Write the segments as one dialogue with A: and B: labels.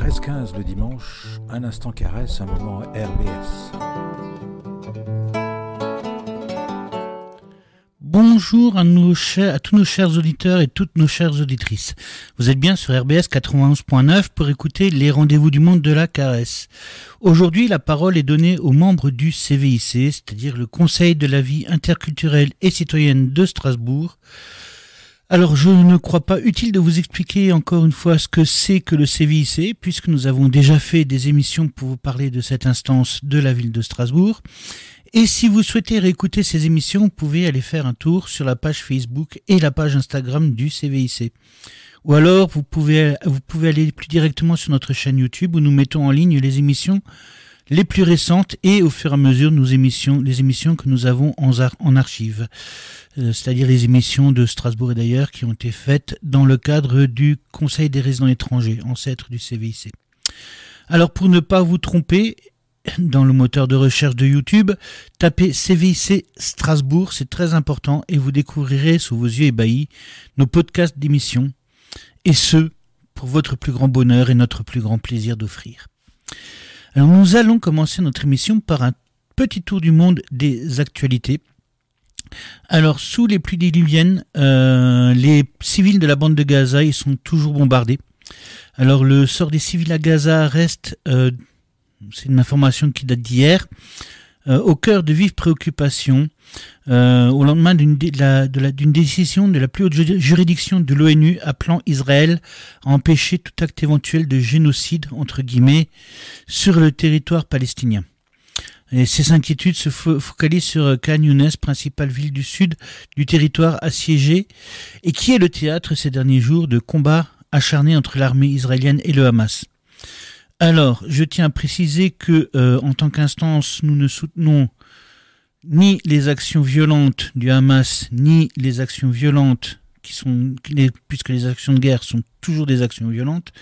A: 13h15 le dimanche, un instant caresse, un moment RBS.
B: Bonjour à tous nos chers auditeurs et toutes nos chères auditrices. Vous êtes bien sur RBS 91.9 pour écouter les rendez-vous du monde de la caresse. Aujourd'hui, la parole est donnée aux membres du CVIC, c'est-à-dire le Conseil de la vie interculturelle et citoyenne de Strasbourg. Alors, je ne crois pas utile de vous expliquer encore une fois ce que c'est que le CVIC, puisque nous avons déjà fait des émissions pour vous parler de cette instance de la ville de Strasbourg. Et si vous souhaitez réécouter ces émissions, vous pouvez aller faire un tour sur la page Facebook et la page Instagram du CVIC. Ou alors, vous pouvez aller plus directement sur notre chaîne YouTube où nous mettons en ligne les émissions les plus récentes et au fur et à mesure les émissions que nous avons en archive. C'est-à-dire les émissions de Strasbourg et d'ailleurs qui ont été faites dans le cadre du Conseil des résidents étrangers, ancêtre du CVIC. Alors pour ne pas vous tromper, dans le moteur de recherche de YouTube, tapez CVIC Strasbourg, c'est très important et vous découvrirez sous vos yeux ébahis nos podcasts d'émissions et ce, pour votre plus grand bonheur et notre plus grand plaisir d'offrir. Alors nous allons commencer notre émission par un petit tour du monde des actualités. Alors sous les pluies diluviennes, les civils de la bande de Gaza ils sont toujours bombardés. Alors le sort des civils à Gaza reste... c'est une information qui date d'hier, au cœur de vives préoccupations, au lendemain d'une décision de la plus haute juridiction de l'ONU appelant Israël à empêcher tout acte éventuel de génocide, entre guillemets, sur le territoire palestinien. Et ces inquiétudes se focalisent sur Khan Younes, principale ville du sud du territoire assiégé, et qui est le théâtre ces derniers jours de combats acharnés entre l'armée israélienne et le Hamas. Alors, je tiens à préciser que, en tant qu'instance, nous ne soutenons ni les actions violentes du Hamas, ni les actions violentes puisque les actions de guerre sont toujours des actions violentes,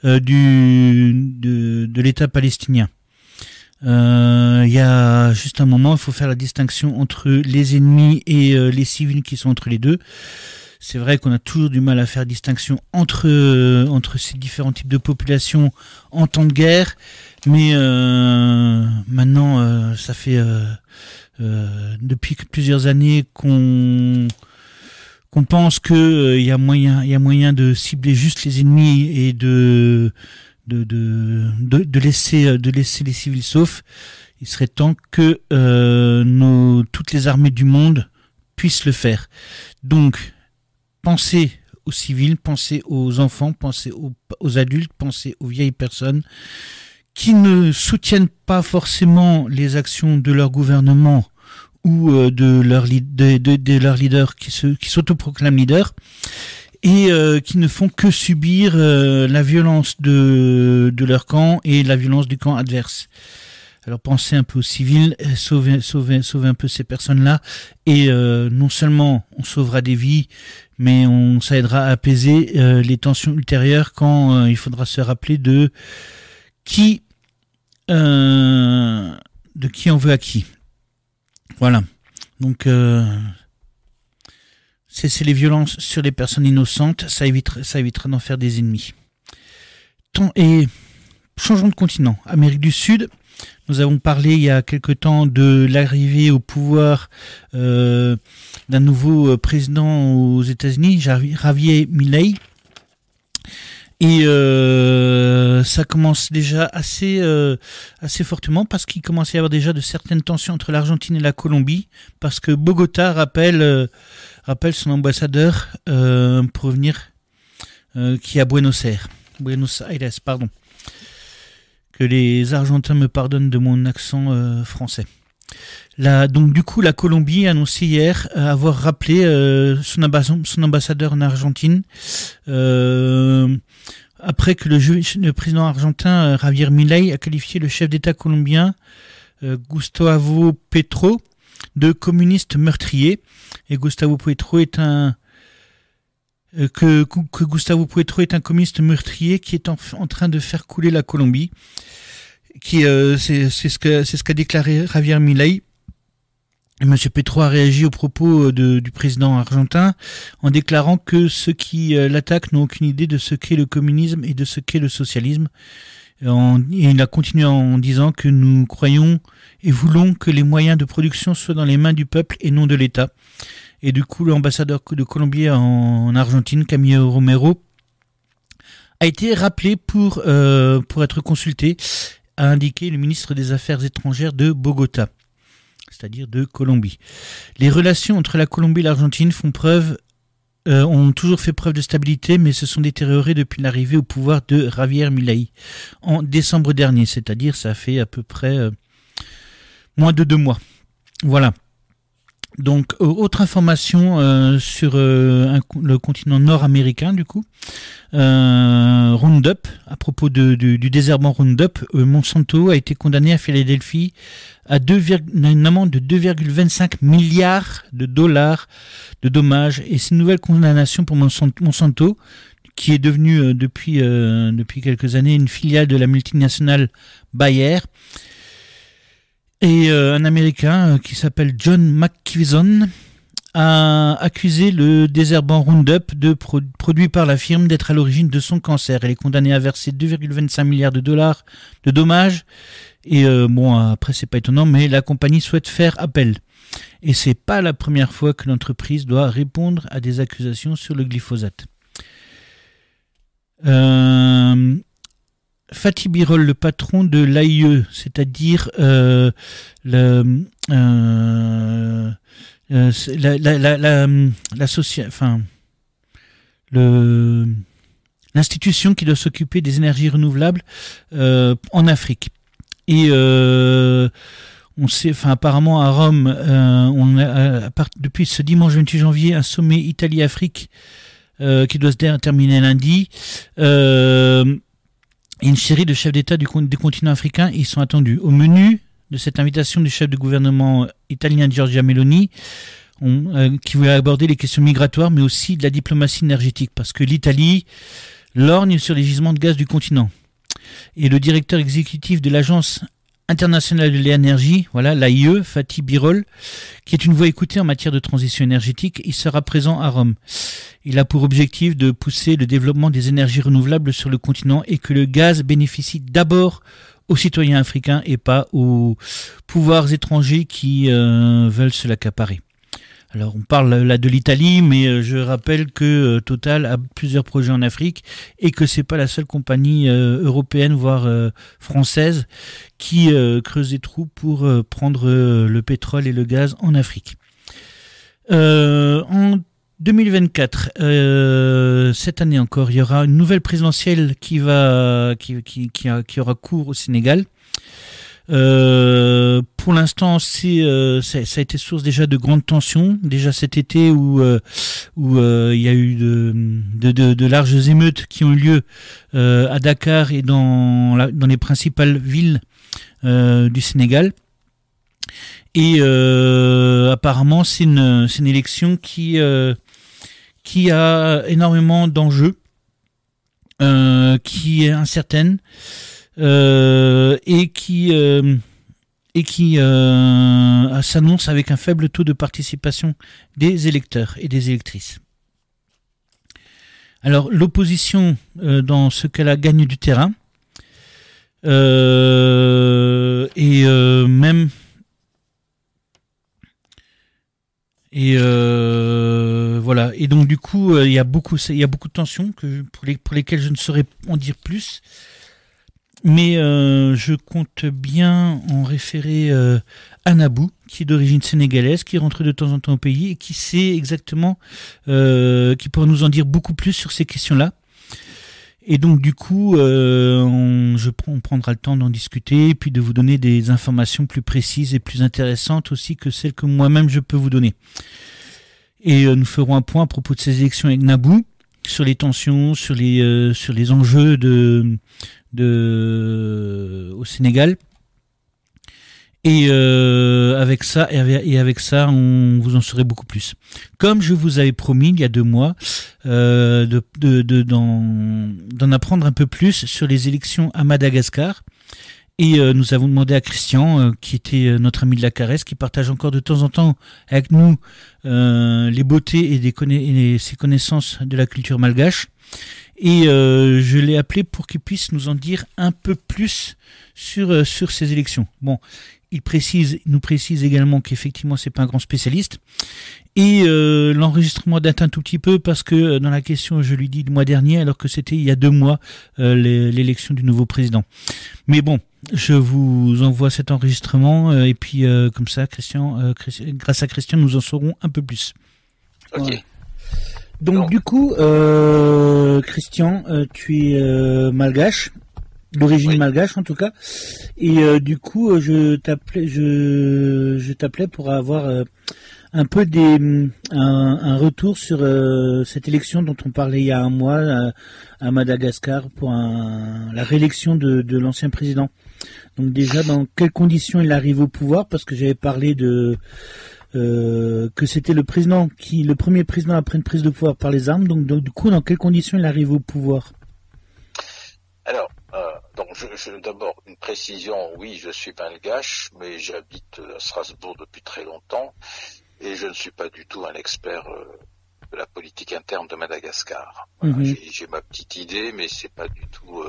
B: de l'État palestinien. Il y a juste un moment, il faut faire la distinction entre les ennemis et les civils qui sont entre les deux. C'est vrai qu'on a toujours du mal à faire distinction entre ces différents types de populations en temps de guerre, mais maintenant ça fait depuis plusieurs années qu'on pense que il y a moyen de cibler juste les ennemis et de laisser les civils saufs. Il serait temps que toutes les armées du monde puissent le faire. Donc pensez aux civils, pensez aux enfants, pensez aux adultes, pensez aux vieilles personnes qui ne soutiennent pas forcément les actions de leur gouvernement ou de leur leader qui s'autoproclament leader et qui ne font que subir la violence de leur camp et la violence du camp adverse. Alors pensez un peu aux civils, sauvez un peu ces personnes-là et non seulement on sauvera des vies, mais ça aidera à apaiser les tensions ultérieures quand il faudra se rappeler de qui on veut à qui. Voilà. Donc c'est les violences sur les personnes innocentes, ça évitera d'en faire des ennemis. Et changeons de continent. Amérique du Sud. Nous avons parlé il y a quelque temps de l'arrivée au pouvoir d'un nouveau président aux États-Unis, Javier Milei. Et ça commence déjà assez fortement parce qu'il commence à y avoir déjà de certaines tensions entre l'Argentine et la Colombie, parce que Bogota rappelle son ambassadeur pour venir qui est à Buenos Aires, pardon. Que les Argentins me pardonnent de mon accent français. Donc du coup, la Colombie a annoncé hier avoir rappelé son ambassadeur en Argentine après que le président argentin Javier Milei a qualifié le chef d'État colombien Gustavo Petro de communiste meurtrier. Et Gustavo Petro est Gustavo Petro est un communiste meurtrier qui est en train de faire couler la Colombie. C'est ce qu'a déclaré Javier Milei M. Petro a réagi aux propos du président argentin en déclarant que ceux qui l'attaquent n'ont aucune idée de ce qu'est le communisme et de ce qu'est le socialisme. Et il a continué en disant que nous croyons et voulons que les moyens de production soient dans les mains du peuple et non de l'État. Et du coup, l'ambassadeur de Colombie en Argentine, Camilo Romero, a été rappelé pour être consulté, a indiqué le ministre des Affaires étrangères de Bogota, c'est-à-dire de Colombie. Les relations entre la Colombie et l'Argentine ont toujours fait preuve de stabilité, mais se sont détériorées depuis l'arrivée au pouvoir de Javier Milei en décembre dernier, c'est-à-dire ça fait à peu près moins de 2 mois. Voilà. Donc, autre information sur le continent nord-américain, du coup. Roundup, à propos du désherbant Roundup, Monsanto a été condamné à Philadelphie à une amende de 2,25 milliards de dollars de dommages. Et ces nouvelles condamnations pour Monsanto, qui est devenu depuis quelques années une filiale de la multinationale Bayer, et un Américain qui s'appelle John McKeeson a accusé le désherbant Roundup produit par la firme d'être à l'origine de son cancer. Elle est condamnée à verser 2,25 milliards de dollars de dommages. Et après c'est pas étonnant, mais la compagnie souhaite faire appel. Et c'est pas la première fois que l'entreprise doit répondre à des accusations sur le glyphosate. Fatih Birol, le patron de l'AIE, c'est-à-dire l'institution qui doit s'occuper des énergies renouvelables en Afrique. Et on sait, apparemment à Rome, depuis ce dimanche 28 janvier, un sommet Italie-Afrique qui doit se terminer lundi. Une série de chefs d'État des continents africains y sont attendus. Au menu de cette invitation du chef de gouvernement italien Giorgia Meloni, qui voulait aborder les questions migratoires, mais aussi de la diplomatie énergétique, parce que l'Italie lorgne sur les gisements de gaz du continent. Et le directeur exécutif de l'Agence internationale de l'énergie, voilà, l'AIE, Fatih Birol, qui est une voix écoutée en matière de transition énergétique, il sera présent à Rome. Il a pour objectif de pousser le développement des énergies renouvelables sur le continent et que le gaz bénéficie d'abord aux citoyens africains et pas aux pouvoirs étrangers qui veulent se l'accaparer. Alors on parle là de l'Italie, mais je rappelle que Total a plusieurs projets en Afrique et que c'est pas la seule compagnie européenne, voire française, qui creuse des trous pour prendre le pétrole et le gaz en Afrique. En 2024, cette année encore, il y aura une nouvelle présidentielle qui aura cours au Sénégal. Pour l'instant, ça a été source déjà de grandes tensions. Déjà cet été où il y a eu de larges émeutes qui ont eu lieu à Dakar et dans les principales villes du Sénégal. Et apparemment, c'est une élection qui a énormément d'enjeux, qui est incertaine. Et qui s'annonce avec un faible taux de participation des électeurs et des électrices. Alors l'opposition, dans ce cas-là, gagne du terrain, voilà. Et donc du coup, il y a beaucoup de tensions pour lesquelles je ne saurais en dire plus. Mais je compte bien en référer à Nabou, qui est d'origine sénégalaise, qui rentre de temps en temps au pays et qui sait exactement, qui pourra nous en dire beaucoup plus sur ces questions-là. Et donc du coup, on prendra le temps d'en discuter et puis de vous donner des informations plus précises et plus intéressantes aussi que celles que moi-même je peux vous donner. Et nous ferons un point à propos de ces élections avec Nabou, sur les tensions, sur les enjeux au Sénégal. Et avec ça, on vous en saurait beaucoup plus. Comme je vous avais promis il y a 2 mois, d'en apprendre un peu plus sur les élections à Madagascar Et nous avons demandé à Christian, qui était notre ami de la caresse, qui partage encore de temps en temps avec nous les beautés et ses connaissances de la culture malgache. Et je l'ai appelé pour qu'il puisse nous en dire un peu plus sur ces élections. Bon, il nous précise également qu'effectivement c'est pas un grand spécialiste. Et l'enregistrement date un tout petit peu parce que dans la question je lui dis le mois dernier alors que c'était il y a 2 mois l'élection du nouveau président. Mais bon, je vous envoie cet enregistrement et puis comme ça grâce à Christian nous en saurons un peu plus.
C: Ok.
B: Voilà. Donc du coup, Christian, tu es malgache, d'origine malgache en tout cas, et du coup, je t'appelais pour avoir un peu un retour sur cette élection dont on parlait il y a 1 mois à Madagascar pour la réélection de l'ancien président. Donc déjà, dans quelles conditions il arrive au pouvoir, parce que j'avais parlé que c'était le premier président après une prise de pouvoir par les armes. Donc du coup, dans quelles conditions il arrive au pouvoir?
C: Alors, d'abord une précision. Oui, je suis malgache, mais j'habite à Strasbourg depuis très longtemps et je ne suis pas du tout un expert de la politique interne de Madagascar. Voilà, j'ai ma petite idée, mais c'est pas du tout.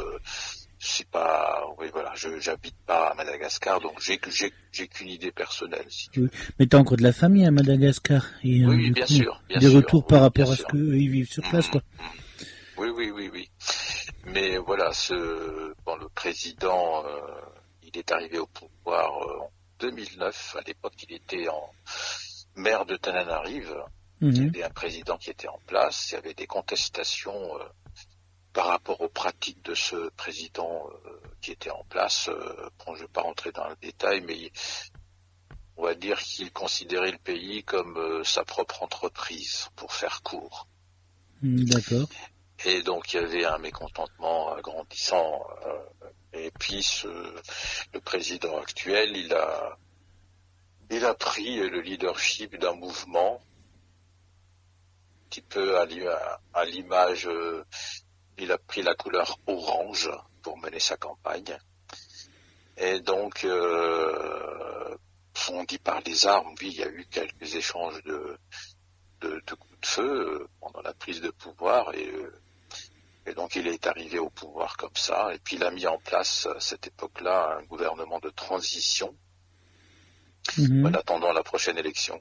C: J'habite pas à Madagascar, donc j'ai qu'une idée personnelle. Si tu veux.
B: Mais t'as encore de la famille à Madagascar et
C: oui, bien sûr.
B: Des retours par rapport à ce qu'ils vivent sur place, quoi.
C: Oui. Mais voilà, le président, il est arrivé au pouvoir en 2009. À l'époque, il était maire de Tananarive. Il y avait un président qui était en place. Il y avait des contestations par rapport aux pratiques de ce président qui était en place. Je ne vais pas rentrer dans le détail, mais on va dire qu'il considérait le pays comme sa propre entreprise, pour faire court.
B: D'accord.
C: Et donc il y avait un mécontentement grandissant. Et puis le président actuel, il a pris le leadership d'un mouvement, un petit peu à l'image. Il a pris la couleur orange pour mener sa campagne. Et donc, on dit par les armes, oui, il y a eu quelques échanges de coups de feu pendant la prise de pouvoir. Et donc, il est arrivé au pouvoir comme ça. Et puis, il a mis en place, à cette époque-là, un gouvernement de transition en attendant la prochaine élection.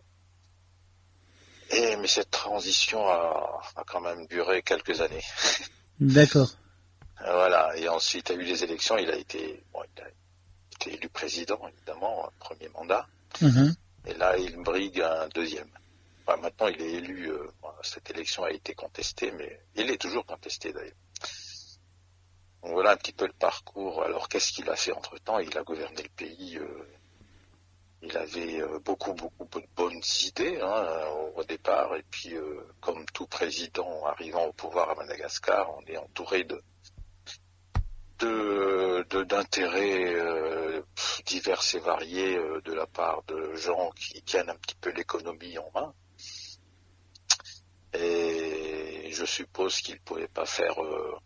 C: Mais cette transition a quand même duré quelques années.
B: D'accord.
C: Voilà, et ensuite il y a eu les élections, il a été élu président, évidemment, un premier mandat, et là il brigue un deuxième. Enfin, maintenant il est élu, cette élection a été contestée, mais il est toujours contesté d'ailleurs. Donc voilà un petit peu le parcours. Alors qu'est-ce qu'il a fait entre-temps? Il a gouverné le pays, il avait beaucoup de bonnes idées au départ, et puis comme tout président arrivant au pouvoir à Madagascar, on est entouré d'intérêts divers et variés de la part de gens qui tiennent un petit peu l'économie en main. Et je suppose qu'il pouvait pas faire,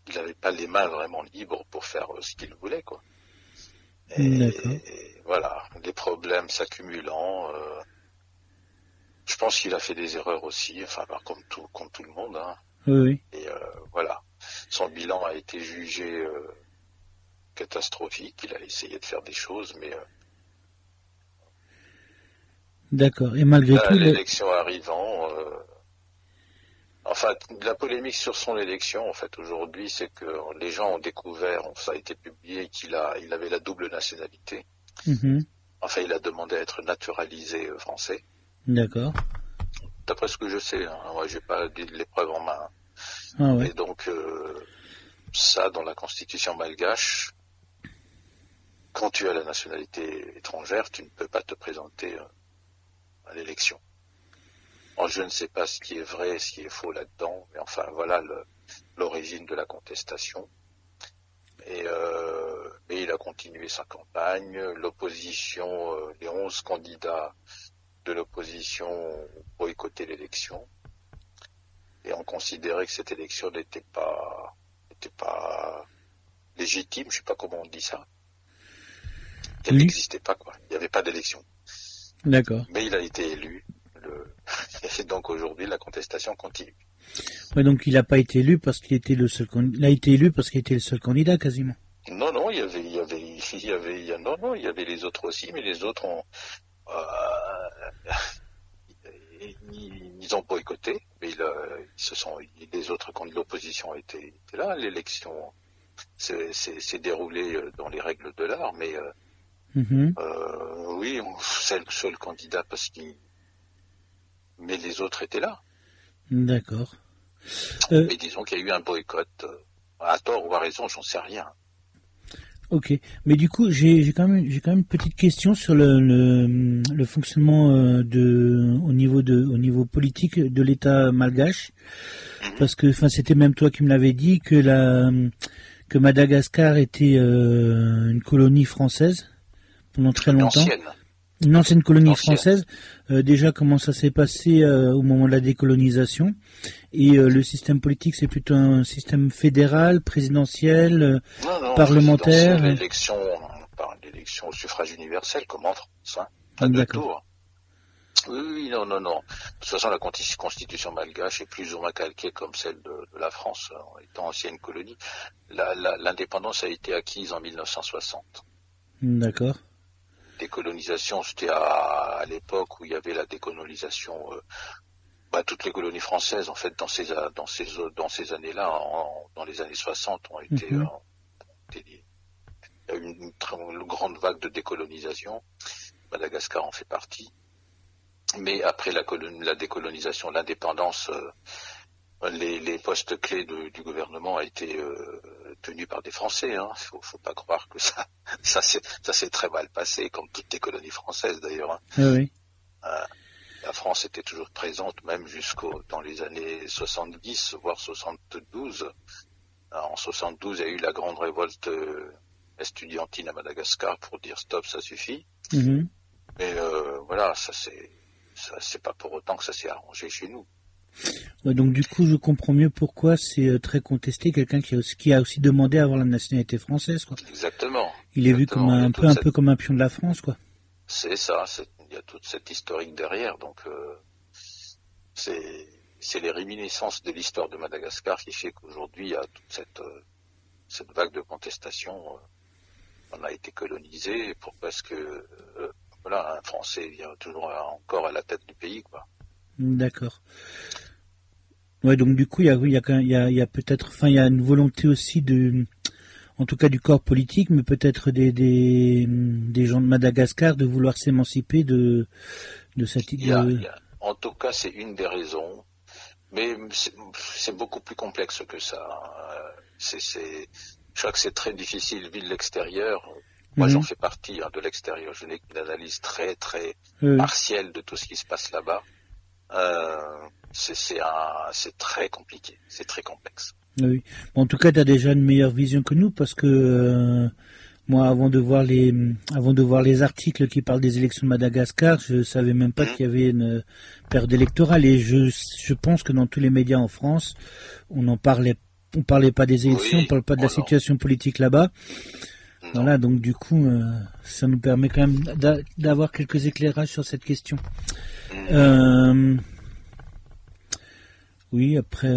C: il n'avait pas les mains vraiment libres pour faire ce qu'il voulait, quoi. Et voilà, les problèmes s'accumulant. Je pense qu'il a fait des erreurs aussi, enfin comme tout le monde.
B: Oui.
C: Et voilà, son bilan a été jugé catastrophique. Il a essayé de faire des choses, mais
B: d'accord. Et malgré tout,
C: l'élection arrivant. Enfin, la polémique sur son élection, en fait, aujourd'hui, c'est que les gens ont découvert, ça a été publié, qu'il avait la double nationalité. Enfin, il a demandé à être naturalisé français.
B: D'accord.
C: D'après ce que je sais, moi, j'ai pas les preuves en main.
B: Ah ouais.
C: Et donc, ça, dans la constitution malgache, quand tu as la nationalité étrangère, tu ne peux pas te présenter à l'élection. Alors, je ne sais pas ce qui est vrai, ce qui est faux là-dedans, mais enfin voilà l'origine de la contestation. Et il a continué sa campagne. L'opposition, les 11 candidats de l'opposition ont boycotté l'élection et ont considéré que cette élection n'était pas légitime. Je sais pas comment on dit ça. qu'elle n'existait pas, quoi. Il n'y avait pas d'élection.
B: D'accord.
C: Mais il a été élu. Et donc aujourd'hui, la contestation continue.
B: Ouais, donc il n'a pas été élu parce qu'il était le seul. Il a été élu parce qu'il était le seul candidat quasiment.
C: Non, il y avait les autres aussi, mais les autres ont, ils ont boycotté, mais les autres candidats d'opposition étaient là. L'élection s'est déroulée dans les règles de l'art, mais oui, c'est le seul candidat mais les autres étaient là.
B: D'accord.
C: Mais disons qu'il y a eu un boycott, à tort ou à raison, j'en sais rien.
B: Ok, mais du coup, j'ai quand même une petite question sur le fonctionnement au niveau politique de l'État malgache, parce que c'était même toi qui me l'avais dit que Madagascar était une colonie française pendant très longtemps. Une ancienne colonie française. Déjà, comment ça s'est passé au moment de la décolonisation? Et le système politique, c'est plutôt un système fédéral, présidentiel, parlementaire.
C: L'élection au suffrage universel, comme en France, hein, à deux tours. Oui, non. De toute façon, la constitution malgache est plus ou moins calquée comme celle de la France, en étant ancienne colonie. L'indépendance a été acquise en 1960.
B: D'accord.
C: Décolonisation, c'était à l'époque où il y avait la décolonisation. Toutes les colonies françaises, en fait, dans ces années-là, dans les années 60, ont été. Il y a eu une grande vague de décolonisation. Madagascar en fait partie. Mais après la décolonisation, l'indépendance, les postes clés du gouvernement ont été tenus par des Français. Hein. Faut pas croire que ça s'est très mal passé, comme toutes les colonies françaises d'ailleurs. Hein.
B: Oui.
C: La France était toujours présente, même dans les années 70, voire 72. En 72, il y a eu la grande révolte estudiantine à Madagascar pour dire stop, ça suffit. Mais voilà, c'est pas pour autant que ça s'est arrangé chez nous.
B: Ouais, donc du coup, je comprends mieux pourquoi c'est très contesté, quelqu'un qui a aussi demandé à avoir la nationalité française, quoi.
C: Exactement.
B: Il est vu comme un peu comme un pion de la France, quoi.
C: C'est ça, il y a toute cette historique derrière, donc c'est les réminiscences de l'histoire de Madagascar qui fait qu'aujourd'hui il y a toute cette vague de contestation. On a été colonisé, parce que un Français vient toujours encore à la tête du pays, quoi.
B: D'accord. Ouais, donc du coup, il y a peut-être, il y a une volonté aussi en tout cas du corps politique, mais peut-être des gens de Madagascar de vouloir s'émanciper de cette idée.
C: En tout cas, c'est une des raisons, mais c'est beaucoup plus complexe que ça. Je crois que c'est très difficile vu de l'extérieur. Moi, j'en fais partie de l'extérieur. Je n'ai qu'une analyse très très partielle de tout ce qui se passe là-bas. C'est très compliqué, c'est très complexe.
B: Oui. En tout cas, tu as déjà une meilleure vision que nous, parce que moi, avant de voir les articles qui parlent des élections de Madagascar, je savais même pas qu'il y avait une période électorale, et je pense que dans tous les médias en France, on parlait pas des élections, on parle pas de la situation politique là-bas. Voilà, donc du coup, ça nous permet quand même d'avoir quelques éclairages sur cette question. Oui, après,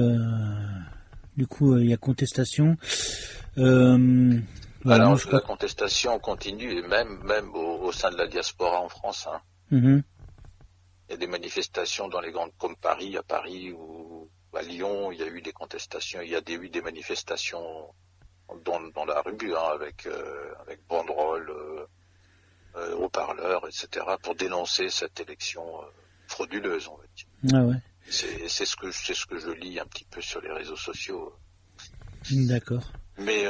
B: du coup, il y a contestation.
C: La contestation continue, et même au sein de la diaspora en France. Hein. Il y a des manifestations dans les grandes, comme à Paris ou à Lyon, il y a eu des contestations, il y a eu des manifestations dans la rue, hein, avec banderoles, haut-parleurs, etc., pour dénoncer cette élection frauduleuse, on va dire.
B: Ah ouais.
C: C'est ce que je lis un petit peu sur les réseaux sociaux.
B: D'accord.
C: Mais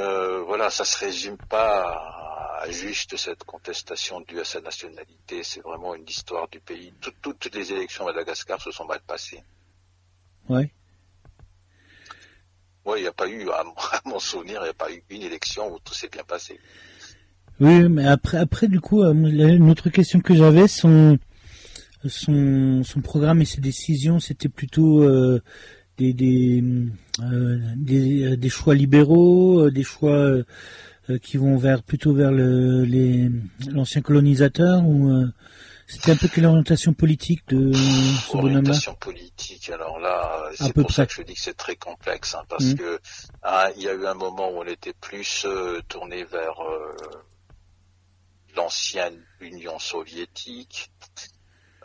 C: ça se résume pas à juste cette contestation due à sa nationalité. C'est vraiment une histoire du pays. Toutes les élections à Madagascar se sont mal passées.
B: Ouais.
C: Ouais, il n'y a pas eu, à mon souvenir, il n'y a pas eu une élection où tout s'est bien passé.
B: Oui, mais après du coup, une autre question que j'avais, son programme et ses décisions, c'était plutôt des choix libéraux, des choix qui vont plutôt vers l'ancien colonisateur, ou c'était un peu quelle orientation politique de ce bonhomme-là?
C: Orientation politique, alors là, c'est pour ça que je dis que c'est très complexe, hein, parce que il y a eu un moment où on était plus tourné vers l'ancienne Union soviétique.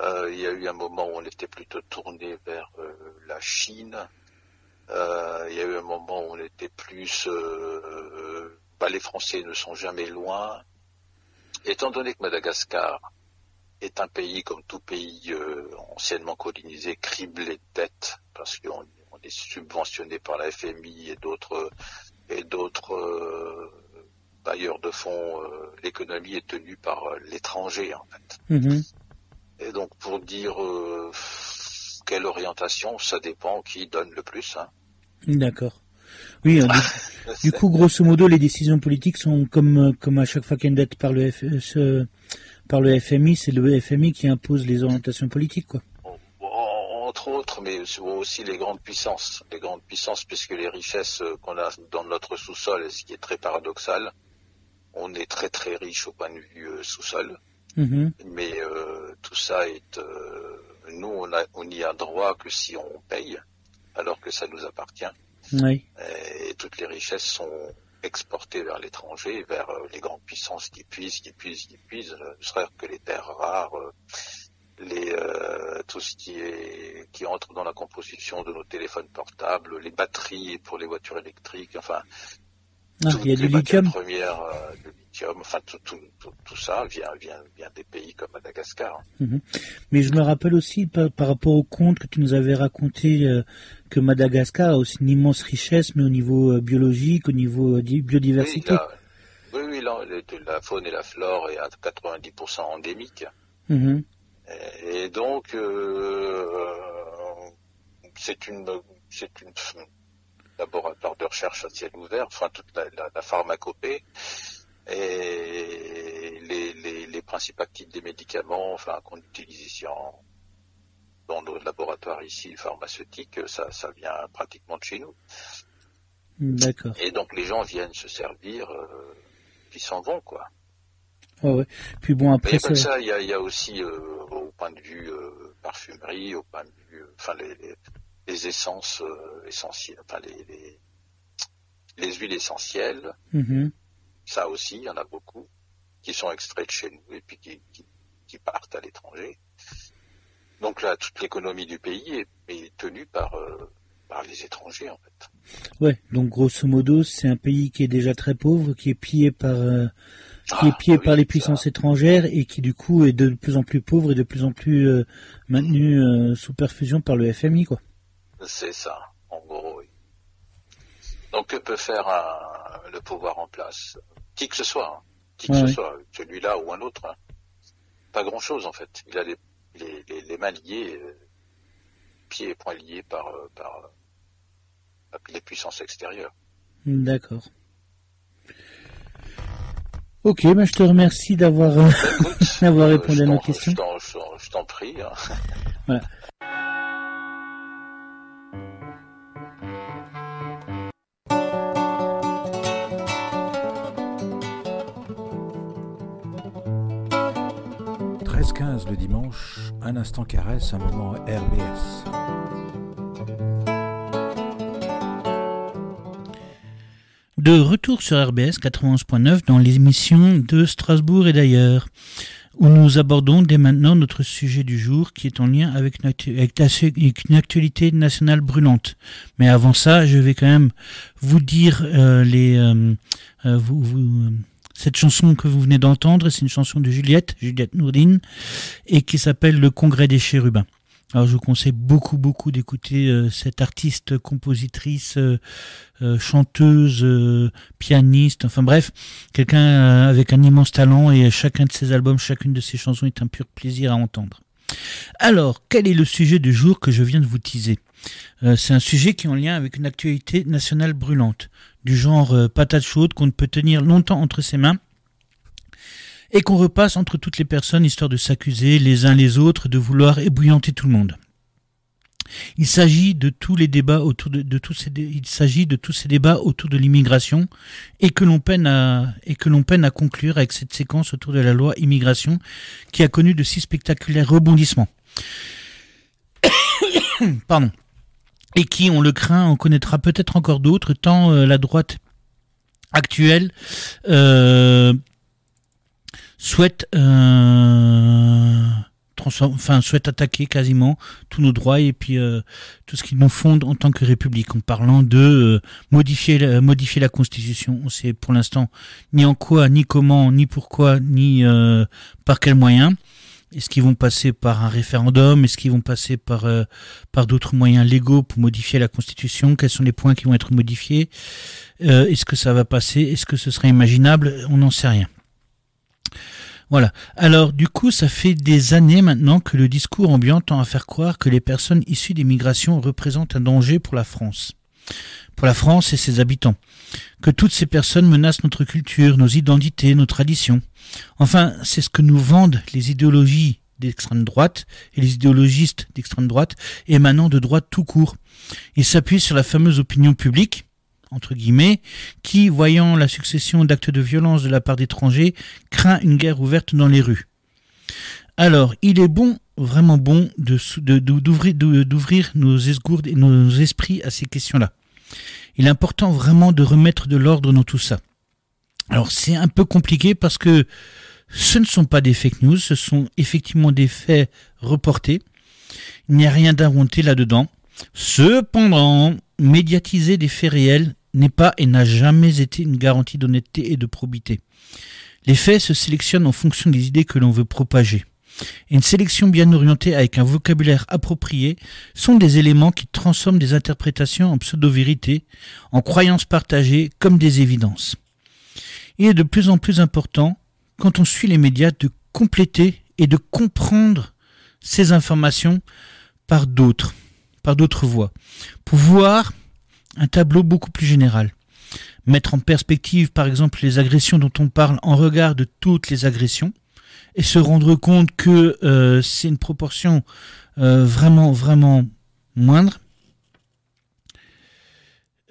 C: Il y a eu un moment où on était plutôt tourné vers la Chine. Il y a eu un moment où on était plus... les Français ne sont jamais loin. Étant donné que Madagascar est un pays, comme tout pays anciennement colonisé, criblé de dettes, parce qu'on est subventionné par la FMI et d'autres bailleurs de fonds, l'économie est tenue par l'étranger, en fait. Mm-hmm. Et donc, pour dire quelle orientation, ça dépend qui donne le plus. Hein.
B: D'accord. Oui, du coup, grosso modo, les décisions politiques sont comme à chaque fois qu'il y a une dette par le FMI, c'est le FMI qui impose les orientations politiques, quoi.
C: Entre autres, mais aussi les grandes puissances. Les grandes puissances, puisque les richesses qu'on a dans notre sous-sol, ce qui est très paradoxal, on est très très riche au point de vue sous-sol. Mm-hmm. Mais tout ça est... nous, on n'y a droit que si on paye, alors que ça nous appartient. Oui. Et toutes les richesses sont exportées vers l'étranger, vers les grandes puissances qui puisent, ne serait-ce que les terres rares, tout ce qui entre dans la composition de nos téléphones portables, les batteries pour les voitures électriques, enfin...
B: il y a du lithium.
C: De lithium, enfin tout ça vient des pays comme Madagascar.
B: Mmh. Mais je me rappelle aussi par rapport au conte que tu nous avais raconté que Madagascar a aussi une immense richesse, mais au niveau biologique, au niveau biodiversité.
C: Oui, la faune et la flore est à 90% endémique. Mmh. Et donc c'est une laboratoire de recherche à ciel ouvert, enfin toute la pharmacopée et les principes actifs des médicaments, enfin qu'on utilise ici dans nos laboratoires ici pharmaceutiques, ça vient pratiquement de chez nous.
B: D'accord.
C: Et donc les gens viennent se servir, puis s'en vont, quoi.
B: Ouais. Puis bon, après
C: comme ça, il y a aussi au point de vue parfumerie, au point de vue, enfin les essences essentielles, enfin les huiles essentielles, mm-hmm. Ça aussi, il y en a beaucoup, qui sont extraits de chez nous et puis qui partent à l'étranger. Donc là, toute l'économie du pays est tenue par les étrangers, en fait.
B: Ouais, donc grosso modo, c'est un pays qui est déjà très pauvre, qui est pillé par les puissances étrangères et qui du coup est de plus en plus pauvre et de plus en plus maintenu sous perfusion par le FMI, quoi.
C: C'est ça, en gros, oui. Donc que peut faire le pouvoir en place? Qui que ce soit, hein. Que ce soit, celui-là ou un autre. Hein. Pas grand-chose, en fait. Il a les mains liées, pieds et poings liés par les puissances extérieures.
B: D'accord. Ok, je te remercie d'avoir répondu à nos questions.
C: Je t'en prie. Hein.
B: Voilà.
A: Le dimanche, un instant caresse, un moment RBS.
B: De retour sur RBS 91.9 dans l'émission de Strasbourg et d'ailleurs, où nous abordons dès maintenant notre sujet du jour qui est en lien avec une actualité nationale brûlante. Mais avant ça, je vais quand même vous dire cette chanson que vous venez d'entendre, c'est une chanson de Juliette Nourdine, et qui s'appelle Le Congrès des Chérubins. Alors je vous conseille beaucoup d'écouter cette artiste, compositrice, chanteuse, pianiste, enfin bref, quelqu'un avec un immense talent, et chacun de ses albums, chacune de ses chansons est un pur plaisir à entendre. Alors, quel est le sujet du jour que je viens de vous teaser ? C'est un sujet qui est en lien avec une actualité nationale brûlante, du genre patate chaude qu'on ne peut tenir longtemps entre ses mains et qu'on repasse entre toutes les personnes histoire de s'accuser les uns les autres de vouloir ébouillanter tout le monde. Il s'agit de tous les débats autour il s'agit de tous ces débats autour de l'immigration et que l'on peine à conclure avec cette séquence autour de la loi immigration qui a connu de si spectaculaires rebondissements. Pardon. Et qui, on le craint, on connaîtra peut-être encore d'autres, tant la droite actuelle souhaite attaquer quasiment tous nos droits et puis tout ce qui nous fonde en tant que République, en parlant de modifier la Constitution. On sait pour l'instant ni en quoi, ni comment, ni pourquoi, ni par quels moyens. Est-ce qu'ils vont passer par un référendum? Est-ce qu'ils vont passer par d'autres moyens légaux pour modifier la Constitution? Quels sont les points qui vont être modifiés? Est-ce que ça va passer? Est-ce que ce serait imaginable? On n'en sait rien. Voilà. Alors, du coup, ça fait des années maintenant que le discours ambiant tend à faire croire que les personnes issues des migrations représentent un danger pour la France et ses habitants. Que toutes ces personnes menacent notre culture, nos identités, nos traditions. Enfin, c'est ce que nous vendent les idéologies d'extrême droite et les idéologistes d'extrême droite émanant de droite tout court. Ils s'appuient sur la fameuse opinion publique, entre guillemets, qui, voyant la succession d'actes de violence de la part d'étrangers, craint une guerre ouverte dans les rues. Alors, il est bon, vraiment bon, d'ouvrir nos esgourdes et nos esprits à ces questions-là. Il est important vraiment de remettre de l'ordre dans tout ça. Alors, c'est un peu compliqué parce que ce ne sont pas des fake news, ce sont effectivement des faits reportés. Il n'y a rien d'inventé là-dedans. Cependant, médiatiser des faits réels n'est pas et n'a jamais été une garantie d'honnêteté et de probité. Les faits se sélectionnent en fonction des idées que l'on veut propager. Et une sélection bien orientée avec un vocabulaire approprié sont des éléments qui transforment des interprétations en pseudo-vérités, en croyances partagées comme des évidences. Il est de plus en plus important, quand on suit les médias, de compléter et de comprendre ces informations par d'autres voies, pour voir un tableau beaucoup plus général. Mettre en perspective, par exemple, les agressions dont on parle en regard de toutes les agressions, et se rendre compte que c'est une proportion vraiment moindre.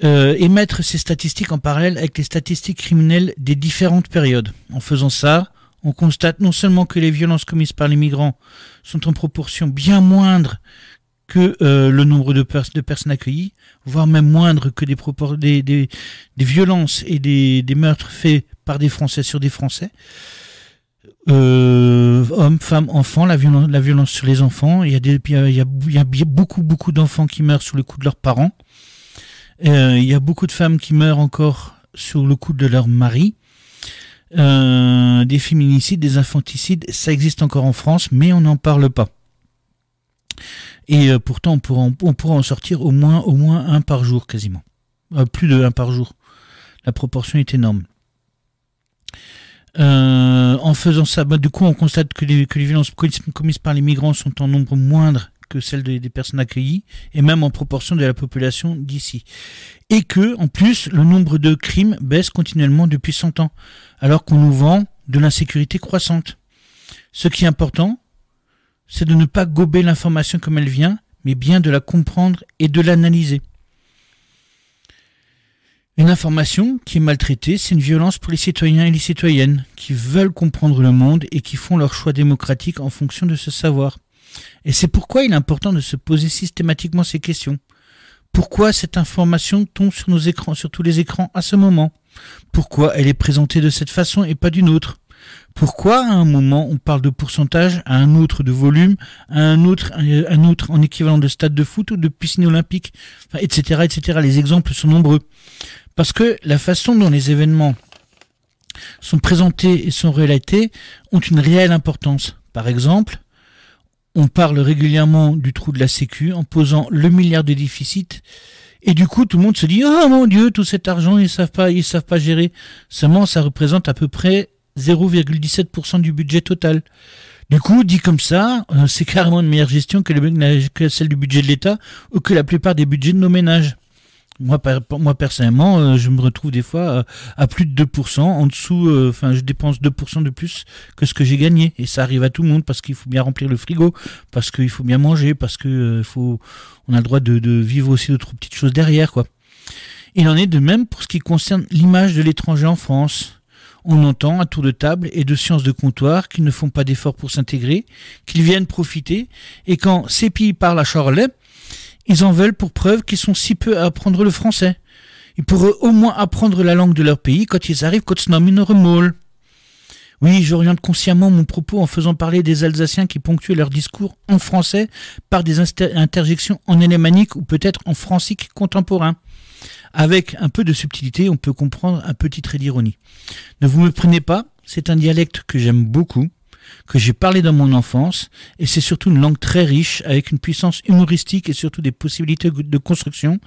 B: Et mettre ces statistiques en parallèle avec les statistiques criminelles des différentes périodes. En faisant ça, on constate non seulement que les violences commises par les migrants sont en proportion bien moindre que le nombre de personnes accueillies, voire même moindre que des violences et des meurtres faits par des Français sur des Français. Hommes, femmes, enfants, la violence sur les enfants. Il y a beaucoup d'enfants qui meurent sous le coup de leurs parents. Il y a beaucoup de femmes qui meurent encore sous le coup de leur mari. Des féminicides, des infanticides, ça existe encore en France, mais on n'en parle pas. Et pourtant, on pourra en sortir au moins un par jour, quasiment. Plus de un par jour. La proportion est énorme. En faisant ça, du coup, on constate que les violences commises par les migrants sont en nombre moindre que celles des personnes accueillies, et même en proportion de la population d'ici. Et que, en plus, le nombre de crimes baisse continuellement depuis 100 ans, alors qu'on nous vend de l'insécurité croissante. Ce qui est important, c'est de ne pas gober l'information comme elle vient, mais bien de la comprendre et de l'analyser. Une information qui est maltraitée, c'est une violence pour les citoyens et les citoyennes qui veulent comprendre le monde et qui font leur choix démocratique en fonction de ce savoir. Et c'est pourquoi il est important de se poser systématiquement ces questions. Pourquoi cette information tombe sur nos écrans, sur tous les écrans à ce moment? Pourquoi elle est présentée de cette façon et pas d'une autre? Pourquoi à un moment on parle de pourcentage, à un autre de volume, à un autre en équivalent de stade de foot ou de piscine olympique, etc., etc. Les exemples sont nombreux. Parce que la façon dont les événements sont présentés et sont relatés ont une réelle importance. Par exemple, on parle régulièrement du trou de la Sécu en posant le milliard de déficit et du coup tout le monde se dit « Oh mon Dieu, tout cet argent, ils savent pas gérer ». Seulement, ça représente à peu près 0,17% du budget total. Du coup, dit comme ça, c'est carrément une meilleure gestion que celle du budget de l'État ou que la plupart des budgets de nos ménages. Moi personnellement, je me retrouve des fois à plus de 2%, en dessous, je dépense 2% de plus que ce que j'ai gagné. Et ça arrive à tout le monde parce qu'il faut bien remplir le frigo, parce qu'il faut bien manger, parce que on a le droit de vivre aussi d'autres petites choses derrière, quoi. Il en est de même pour ce qui concerne l'image de l'étranger en France. On entend à tour de table et de sciences de comptoir qu'ils ne font pas d'efforts pour s'intégrer, qu'ils viennent profiter, et quand ces pays parlent à Charolais, ils en veulent pour preuve qu'ils sont si peu à apprendre le français. Ils pourraient au moins apprendre la langue de leur pays quand ils arrivent Kotsnaminor. Oui, j'oriente consciemment mon propos en faisant parler des Alsaciens qui ponctuent leur discours en français par des interjections en alémanique ou peut-être en francique contemporain. Avec un peu de subtilité, on peut comprendre un petit trait d'ironie. Ne vous me prenez pas, c'est un dialecte que j'aime beaucoup, que j'ai parlé dans mon enfance, et c'est surtout une langue très riche, avec une puissance humoristique et surtout des possibilités de construction,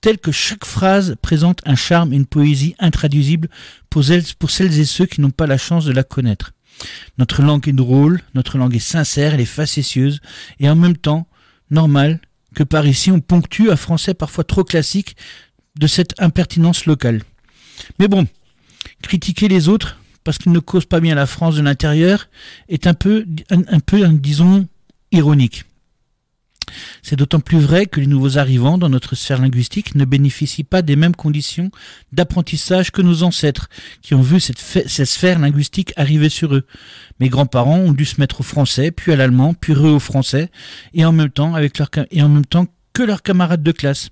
B: telles que chaque phrase présente un charme et une poésie intraduisibles pour celles et ceux qui n'ont pas la chance de la connaître. Notre langue est drôle, notre langue est sincère, elle est facétieuse, et en même temps, normal que par ici on ponctue un français parfois trop classique de cette impertinence locale. Mais bon, critiquer les autres parce qu'ils ne causent pas bien la France de l'intérieur est un peu, disons, ironique. C'est d'autant plus vrai que les nouveaux arrivants dans notre sphère linguistique ne bénéficient pas des mêmes conditions d'apprentissage que nos ancêtres, qui ont vu cette sphère linguistique arriver sur eux. Mes grands-parents ont dû se mettre au français, puis à l'allemand, puis au français, et en même temps que leurs camarades de classe,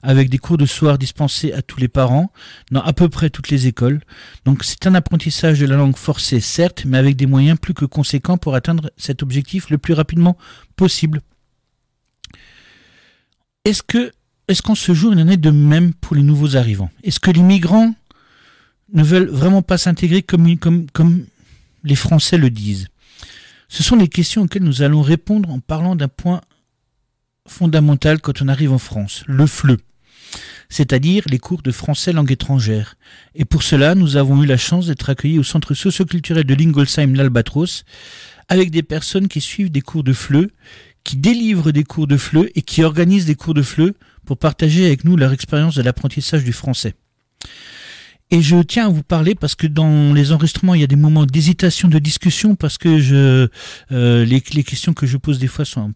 B: avec des cours de soir dispensés à tous les parents, dans à peu près toutes les écoles. Donc c'est un apprentissage de la langue forcée, certes, mais avec des moyens plus que conséquents pour atteindre cet objectif le plus rapidement possible. Est-ce qu'en ce jour, il en est de même pour les nouveaux arrivants? Est-ce que les migrants ne veulent vraiment pas s'intégrer comme les Français le disent? Ce sont les questions auxquelles nous allons répondre en parlant d'un point fondamental quand on arrive en France, le FLE, c'est-à-dire les cours de français langue étrangère. Et pour cela, nous avons eu la chance d'être accueillis au centre socioculturel de Lingolsheim l'Albatros, avec des personnes qui suivent des cours de FLE, qui délivrent des cours de FLE et qui organisent des cours de FLE pour partager avec nous leur expérience de l'apprentissage du français. Et je tiens à vous parler parce que dans les enregistrements, il y a des moments d'hésitation, de discussion, parce que les questions que je pose des fois sont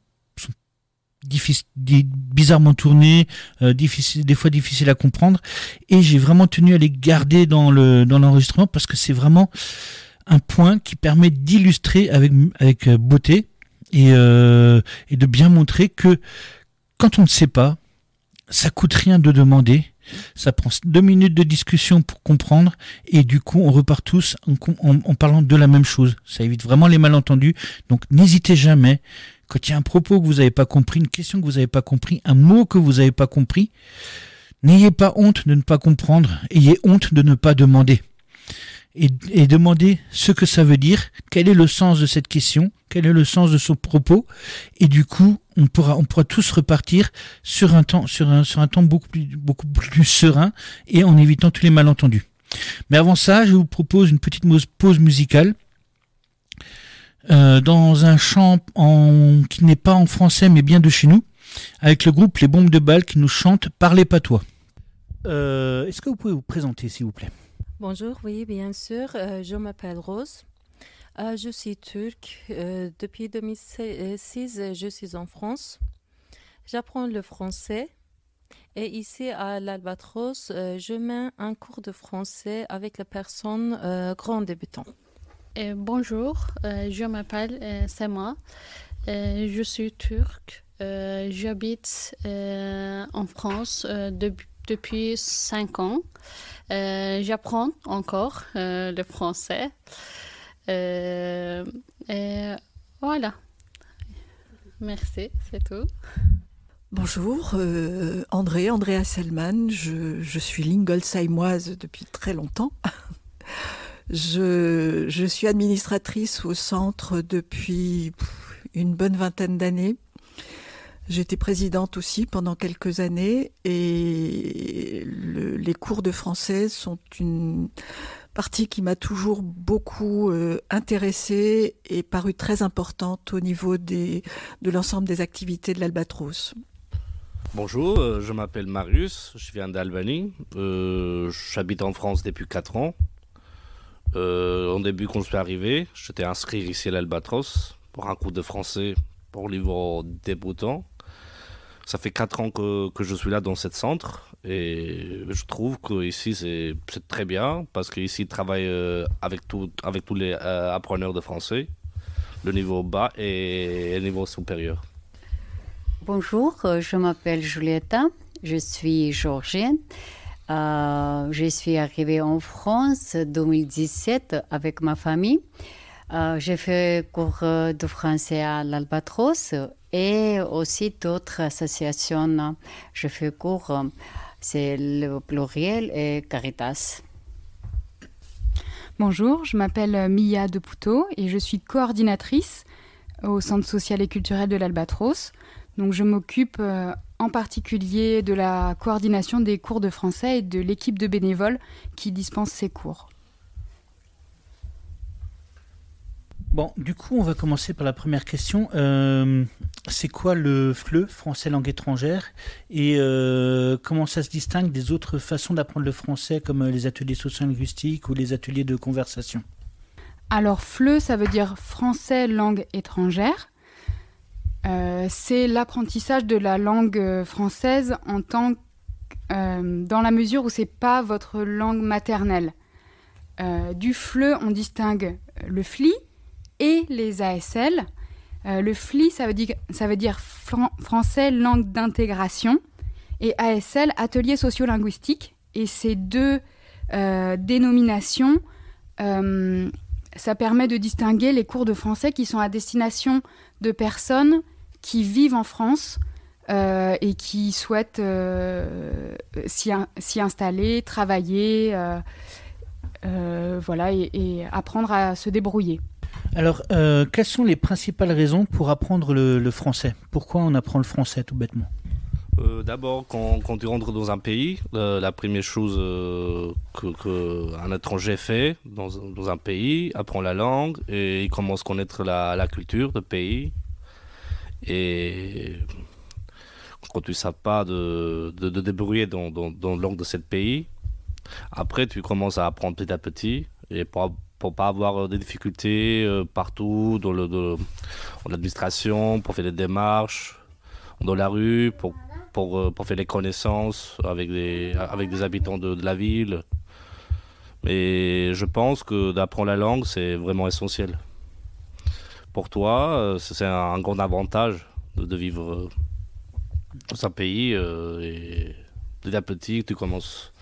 B: bizarrement tournées, des fois difficiles à comprendre, et j'ai vraiment tenu à les garder dans l'enregistrement parce que c'est vraiment un point qui permet d'illustrer avec beauté et de bien montrer que quand on ne sait pas, ça coûte rien de demander. Ça prend 2 minutes de discussion pour comprendre et du coup on repart tous en parlant de la même chose. Ça évite vraiment les malentendus. Donc n'hésitez jamais, quand il y a un propos que vous n'avez pas compris, une question que vous n'avez pas compris, un mot que vous n'avez pas compris, n'ayez pas honte de ne pas comprendre, ayez honte de ne pas demander. Et demandez ce que ça veut dire, quel est le sens de cette question, quel est le sens de son propos, et du coup on pourra tous repartir sur un temps beaucoup plus serein et en évitant tous les malentendus. Mais avant ça, je vous propose une petite pause musicale dans un chant qui n'est pas en français mais bien de chez nous, avec le groupe Les Bombes de Bâle qui nous chante Parlez Patois. Est-ce que vous pouvez vous présenter s'il vous plaît?
D: Bonjour, oui, bien sûr. Je m'appelle Rose. Je suis turque. Depuis 2006, je suis en France. J'apprends le français. Et ici, à l'Albatros, je mets un cours de français avec les personnes grands débutants.
E: Bonjour, je m'appelle Sema. Je suis turque. J'habite en France depuis 5 ans. J'apprends encore le français. Et voilà. Merci, c'est tout.
F: Bonjour, Andrea Selman. Je suis Lingolsheimoise depuis très longtemps. Je suis administratrice au centre depuis une bonne vingtaine d'années. J'étais présidente aussi pendant quelques années et les cours de français sont une partie qui m'a toujours beaucoup intéressée et paru très importante au niveau de l'ensemble des activités de l'Albatros.
G: Bonjour, je m'appelle Marius, je viens d'Albanie. J'habite en France depuis 4 ans. Au début, quand je suis arrivé, j'étais inscrit ici à l'Albatros pour un cours de français pour niveau débutant. Ça fait 4 ans que je suis là dans ce centre et je trouve qu'ici c'est très bien parce qu'ici ils travaillent avec tous les appreneurs de français, le niveau bas et le niveau supérieur.
H: Bonjour, je m'appelle Julieta, je suis géorgienne. Je suis arrivée en France en 2017 avec ma famille. J'ai fait cours de français à l'Albatros et aussi d'autres associations. Je fais cours, c'est le Pluriel et Caritas.
I: Bonjour, je m'appelle Mia de Poutot et je suis coordinatrice au Centre social et culturel de l'Albatros. Donc je m'occupe en particulier de la coordination des cours de français et de l'équipe de bénévoles qui dispense ces cours.
B: Bon, du coup, on va commencer par la première question. C'est quoi le FLE, français langue étrangère, et comment ça se distingue des autres façons d'apprendre le français, comme les ateliers sociolinguistiques ou les ateliers de conversation?
I: Alors, FLE, ça veut dire français langue étrangère. C'est l'apprentissage de la langue française dans la mesure où c'est pas votre langue maternelle. Du FLE, on distingue le FLI et les ASL. Le FLI, ça veut dire français langue d'intégration, et ASL, atelier sociolinguistique. Et ces deux dénominations, ça permet de distinguer les cours de français qui sont à destination de personnes qui vivent en France et qui souhaitent s'y installer, travailler, voilà, et apprendre à se débrouiller.
B: Alors, quelles sont les principales raisons pour apprendre le français? Pourquoi on apprend le français, tout bêtement?
G: D'abord, quand tu rentres dans un pays, la première chose qu'un étranger fait dans un pays, apprend la langue et il commence à connaître la culture du pays. Et quand tu ne sais pas de débrouiller dans la langue de ce pays, après tu commences à apprendre petit à petit et pour pas avoir des difficultés partout dans l'administration, pour faire des démarches, dans la rue, pour faire des connaissances avec des habitants de la ville. Mais je pense que d'apprendre la langue, c'est vraiment essentiel. Pour toi, c'est un grand avantage de vivre dans un pays et petit à petit, tu commences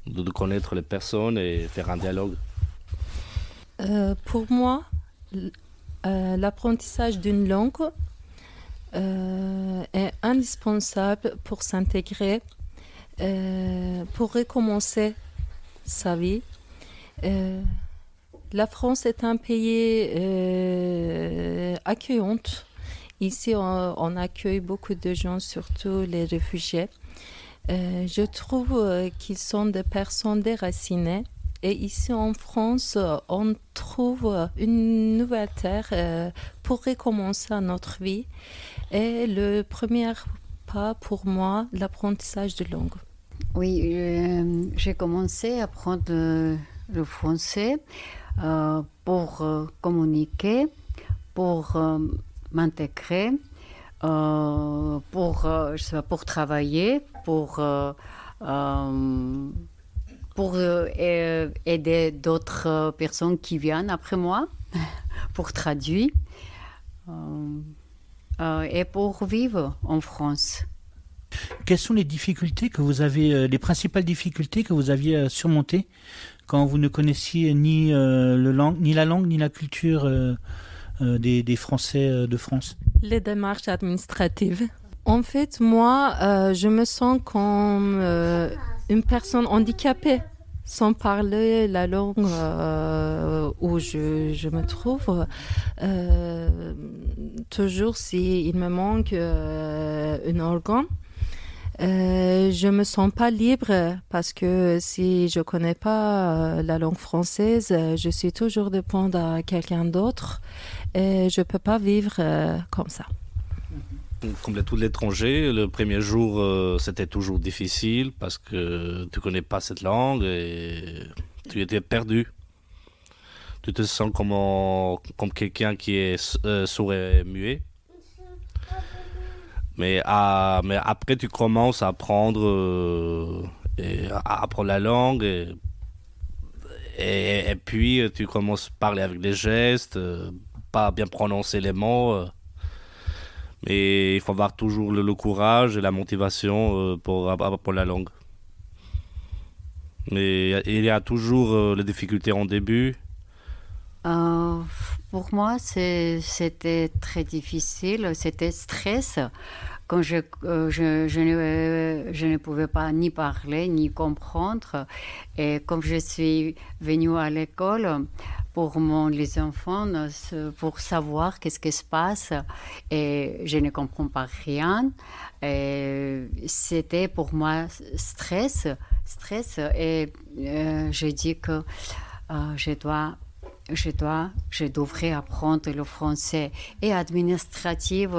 G: de connaître les personnes et faire un dialogue.
D: Pour moi, l'apprentissage d'une langue est indispensable pour s'intégrer, pour recommencer sa vie. La France est un pays accueillant. Ici, on accueille beaucoup de gens, surtout les réfugiés. Je trouve qu'ils sont des personnes déracinées. Et ici en France, on trouve une nouvelle terre pour recommencer notre vie. Et le premier pas pour moi, l'apprentissage de langue.
H: Oui, j'ai commencé à apprendre le français pour communiquer, pour m'intégrer, pour travailler, pour aider d'autres personnes qui viennent après moi, pour traduire et pour vivre en France.
B: Quelles sont les difficultés que vous avez, les principales difficultés que vous aviez à surmonter quand vous ne connaissiez ni la langue ni la culture des Français de France?
D: Les démarches administratives. En fait, moi, je me sens comme une personne handicapée, sans parler la langue où je me trouve. Toujours, s'il me manque un organe, je me sens pas libre parce que si je connais pas la langue française, je suis toujours dépendante à quelqu'un d'autre et je peux pas vivre comme ça.
G: comme tout l'étranger, le premier jour, c'était toujours difficile parce que tu connais pas cette langue et tu étais perdu. Tu te sens comme quelqu'un qui est sourd et muet. Mais après, tu commences à apprendre, à apprendre la langue et puis tu commences à parler avec des gestes, pas bien prononcer les mots. Mais il faut avoir toujours le courage et la motivation pour apprendre la langue. Mais il y a toujours les difficultés en début.
H: Pour moi, c'était très difficile, c'était stress. Quand je ne pouvais pas ni parler, ni comprendre. Et comme je suis venue à l'école pour les enfants, pour savoir qu'est-ce qui se passe, et je ne comprends pas rien. Et c'était pour moi stress. Et je dis que je devrais apprendre le français et administratif,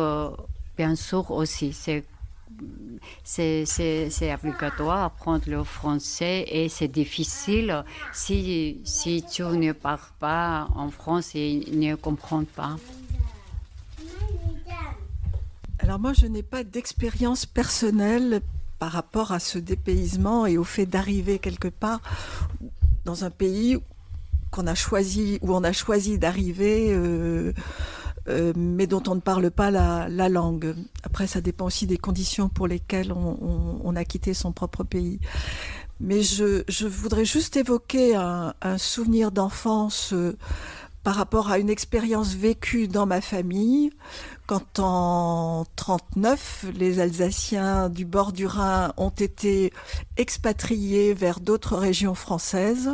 H: bien sûr aussi. C'est obligatoire apprendre le français et c'est difficile si tu ne parles pas en français et ne comprends pas.
F: Alors moi, je n'ai pas d'expérience personnelle par rapport à ce dépaysement et au fait d'arriver quelque part dans un pays où on a choisi d'arriver, mais dont on ne parle pas la langue. Après, ça dépend aussi des conditions pour lesquelles on a quitté son propre pays. Mais je voudrais juste évoquer un souvenir d'enfance par rapport à une expérience vécue dans ma famille, quand en 1939, les Alsaciens du bord du Rhin ont été expatriés vers d'autres régions françaises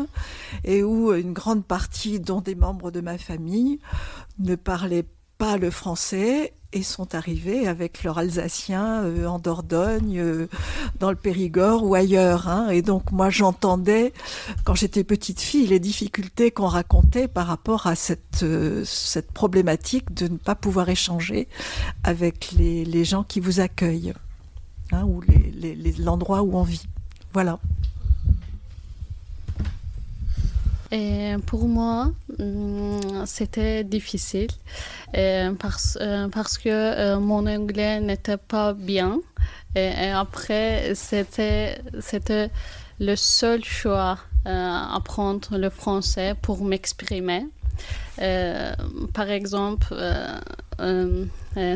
F: et où une grande partie, dont des membres de ma famille, ne parlaient pas le français et sont arrivés avec leur alsacien en Dordogne, dans le Périgord ou ailleurs. Et donc moi j'entendais, quand j'étais petite fille, les difficultés qu'on racontait par rapport à cette problématique de ne pas pouvoir échanger avec les gens qui vous accueillent, ou l'endroit où on vit. Voilà.
E: Et pour moi, c'était difficile parce que mon anglais n'était pas bien. Et après, c'était le seul choix apprendre le français pour m'exprimer. Par exemple,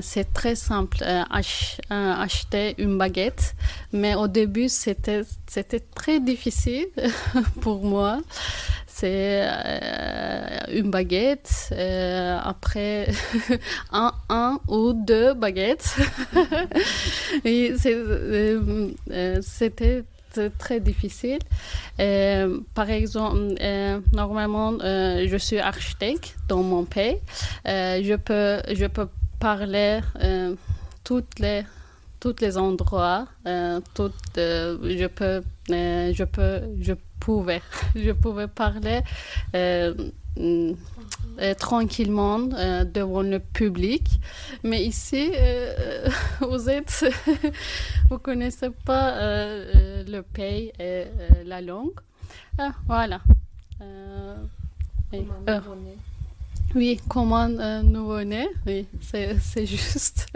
E: c'est très simple, acheter une baguette, mais au début, c'était très difficile pour moi. C'est une baguette, après un ou deux baguettes. Et c'était très difficile. Par exemple, normalement, je suis architecte dans mon pays. Je peux parler toutes les endroits. Je pouvais parler tranquillement devant le public, mais ici vous connaissez pas le pays et la langue. Voilà. Oui, comme un nouveau-né, oui, c'est juste.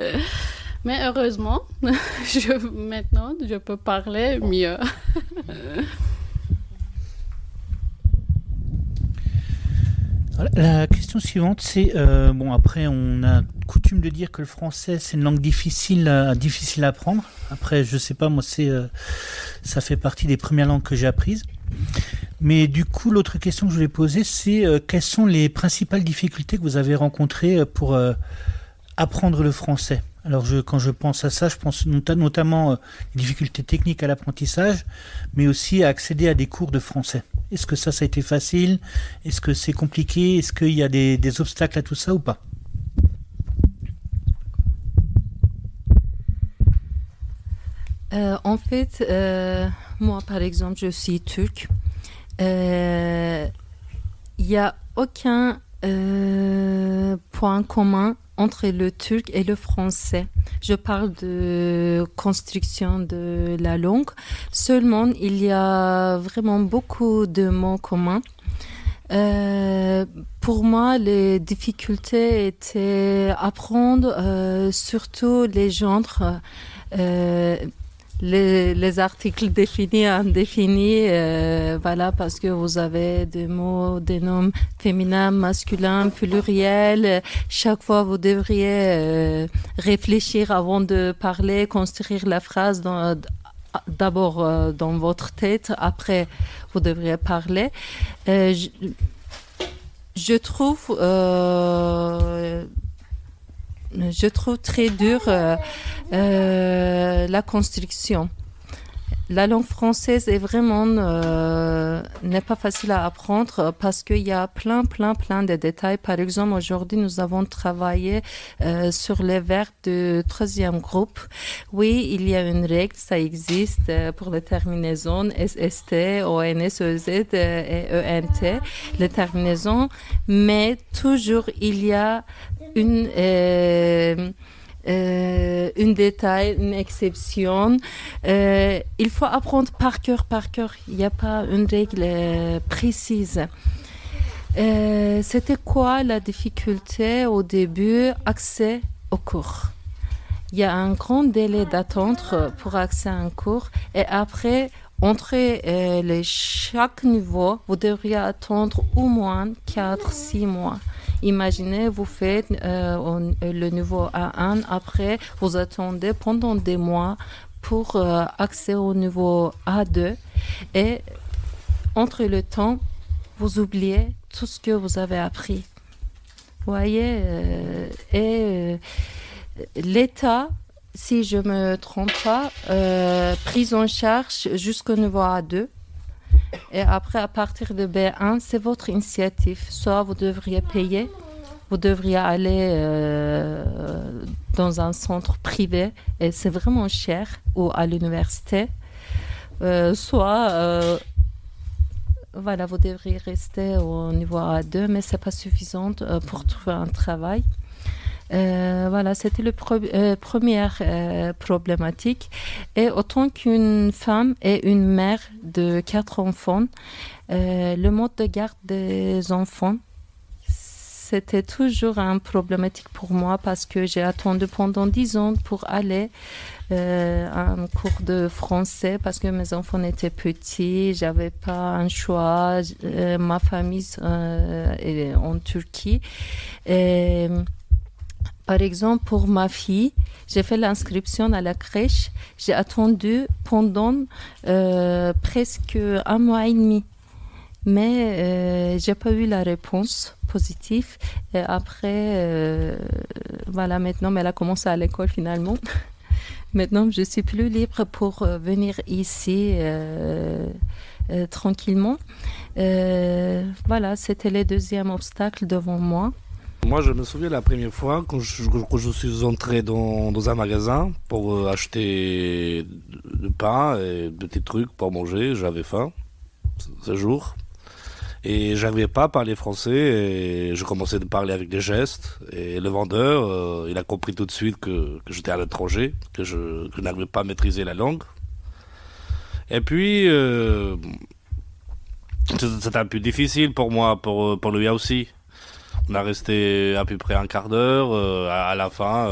E: Mais heureusement, maintenant je peux parler mieux.
B: La question suivante, c'est après on a coutume de dire que le français c'est une langue difficile à apprendre. Après, je sais pas, moi ça fait partie des premières langues que j'ai apprises. Mais du coup, l'autre question que je voulais poser, c'est quelles sont les principales difficultés que vous avez rencontrées pour apprendre le français? Alors quand je pense à ça, je pense notamment les difficultés techniques à l'apprentissage, mais aussi à accéder à des cours de français. Est-ce que ça a été facile? Est-ce que c'est compliqué? Est-ce qu'il y a des obstacles à tout ça ou pas?
D: En fait, moi par exemple, je suis turque. Il n'y a aucun point commun entre le turc et le français. Je parle de construction de la langue. Seulement, il y a vraiment beaucoup de mots communs. Pour moi, les difficultés étaient apprendre surtout les genres, les articles définis, indéfinis, voilà, parce que vous avez des mots, des noms féminins, masculins, pluriels. Chaque fois, vous devriez réfléchir avant de parler, construire la phrase d'abord dans votre tête, après vous devriez parler. Je trouve très dur la construction. La langue française est vraiment n'est pas facile à apprendre parce qu'il y a plein de détails. Par exemple, aujourd'hui, nous avons travaillé sur les verbes de 3e groupe. Oui, il y a une règle, ça existe pour les terminaisons SST, ONS, EZ et ENT, les terminaisons, mais toujours il y a une détail, une exception. Il faut apprendre par cœur. Il n'y a pas une règle précise. C'était quoi la difficulté au début? Accès au cours. Il y a un grand délai d'attente pour accès à un cours et après, entre chaque niveau, vous devriez attendre au moins 4-6 mois. Imaginez, vous faites le niveau A1, après vous attendez pendant des mois pour accès au niveau A2 et entre le temps, vous oubliez tout ce que vous avez appris. Vous voyez, l'État, si je ne me trompe pas, prise en charge jusqu'au niveau A2. Et après, à partir de B1, c'est votre initiative. Soit vous devriez payer, vous devriez aller dans un centre privé, et c'est vraiment cher, ou à l'université. Soit, voilà, vous devriez rester au niveau A2, mais ce n'est pas suffisant pour trouver un travail. Voilà, c'était la première problématique. Et autant qu'une femme et une mère de 4 enfants, le mode de garde des enfants, c'était toujours un problématique pour moi parce que j'ai attendu pendant 10 ans pour aller à un cours de français parce que mes enfants étaient petits, j'avais pas un choix, ma famille est en Turquie. Et, par exemple, pour ma fille, j'ai fait l'inscription à la crèche. J'ai attendu pendant presque 1 mois et demi. Mais j'ai pas eu la réponse positive. Et après, voilà, maintenant, elle a commencé à l'école finalement. Maintenant, je suis plus libre pour venir ici tranquillement. Voilà, c'était le deuxième obstacle devant moi.
G: Moi, je me souviens la première fois quand je suis entré dans un magasin pour acheter du pain et des petits trucs pour manger. J'avais faim ce jour et j'arrivais pas à parler français et je commençais de parler avec des gestes. Et le vendeur, il a compris tout de suite que j'étais à l'étranger, que je n'arrivais pas à maîtriser la langue. Et puis, c'était un peu difficile pour moi, pour lui aussi. On a resté à peu près un quart d'heure. À la fin,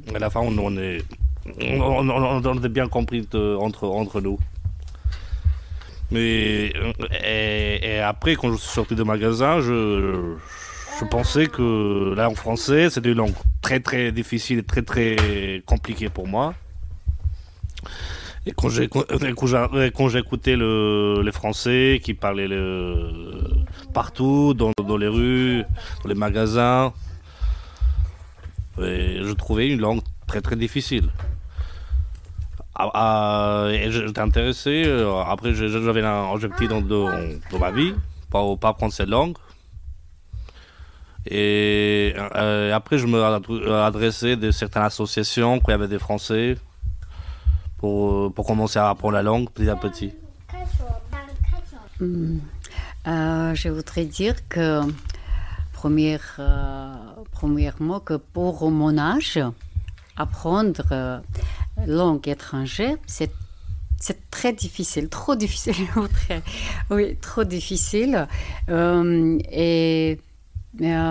G: on était bien compris entre nous. Mais et après, quand je suis sorti du magasin, je pensais que la langue française, c'était une langue très très difficile et très très compliquée pour moi. Et quand j'écoutais les Français qui parlaient partout, dans les rues, dans les magasins, et je trouvais une langue très très difficile. Et j'étais intéressé, après j'avais un objectif dans ma vie, pas apprendre cette langue. Et après je me adressais à certaines associations où il y avait des Français, pour commencer à apprendre la langue petit à petit.
H: Je voudrais dire que premièrement que pour mon âge, apprendre langue étrangère, c'est très difficile, trop difficile, trop difficile. Et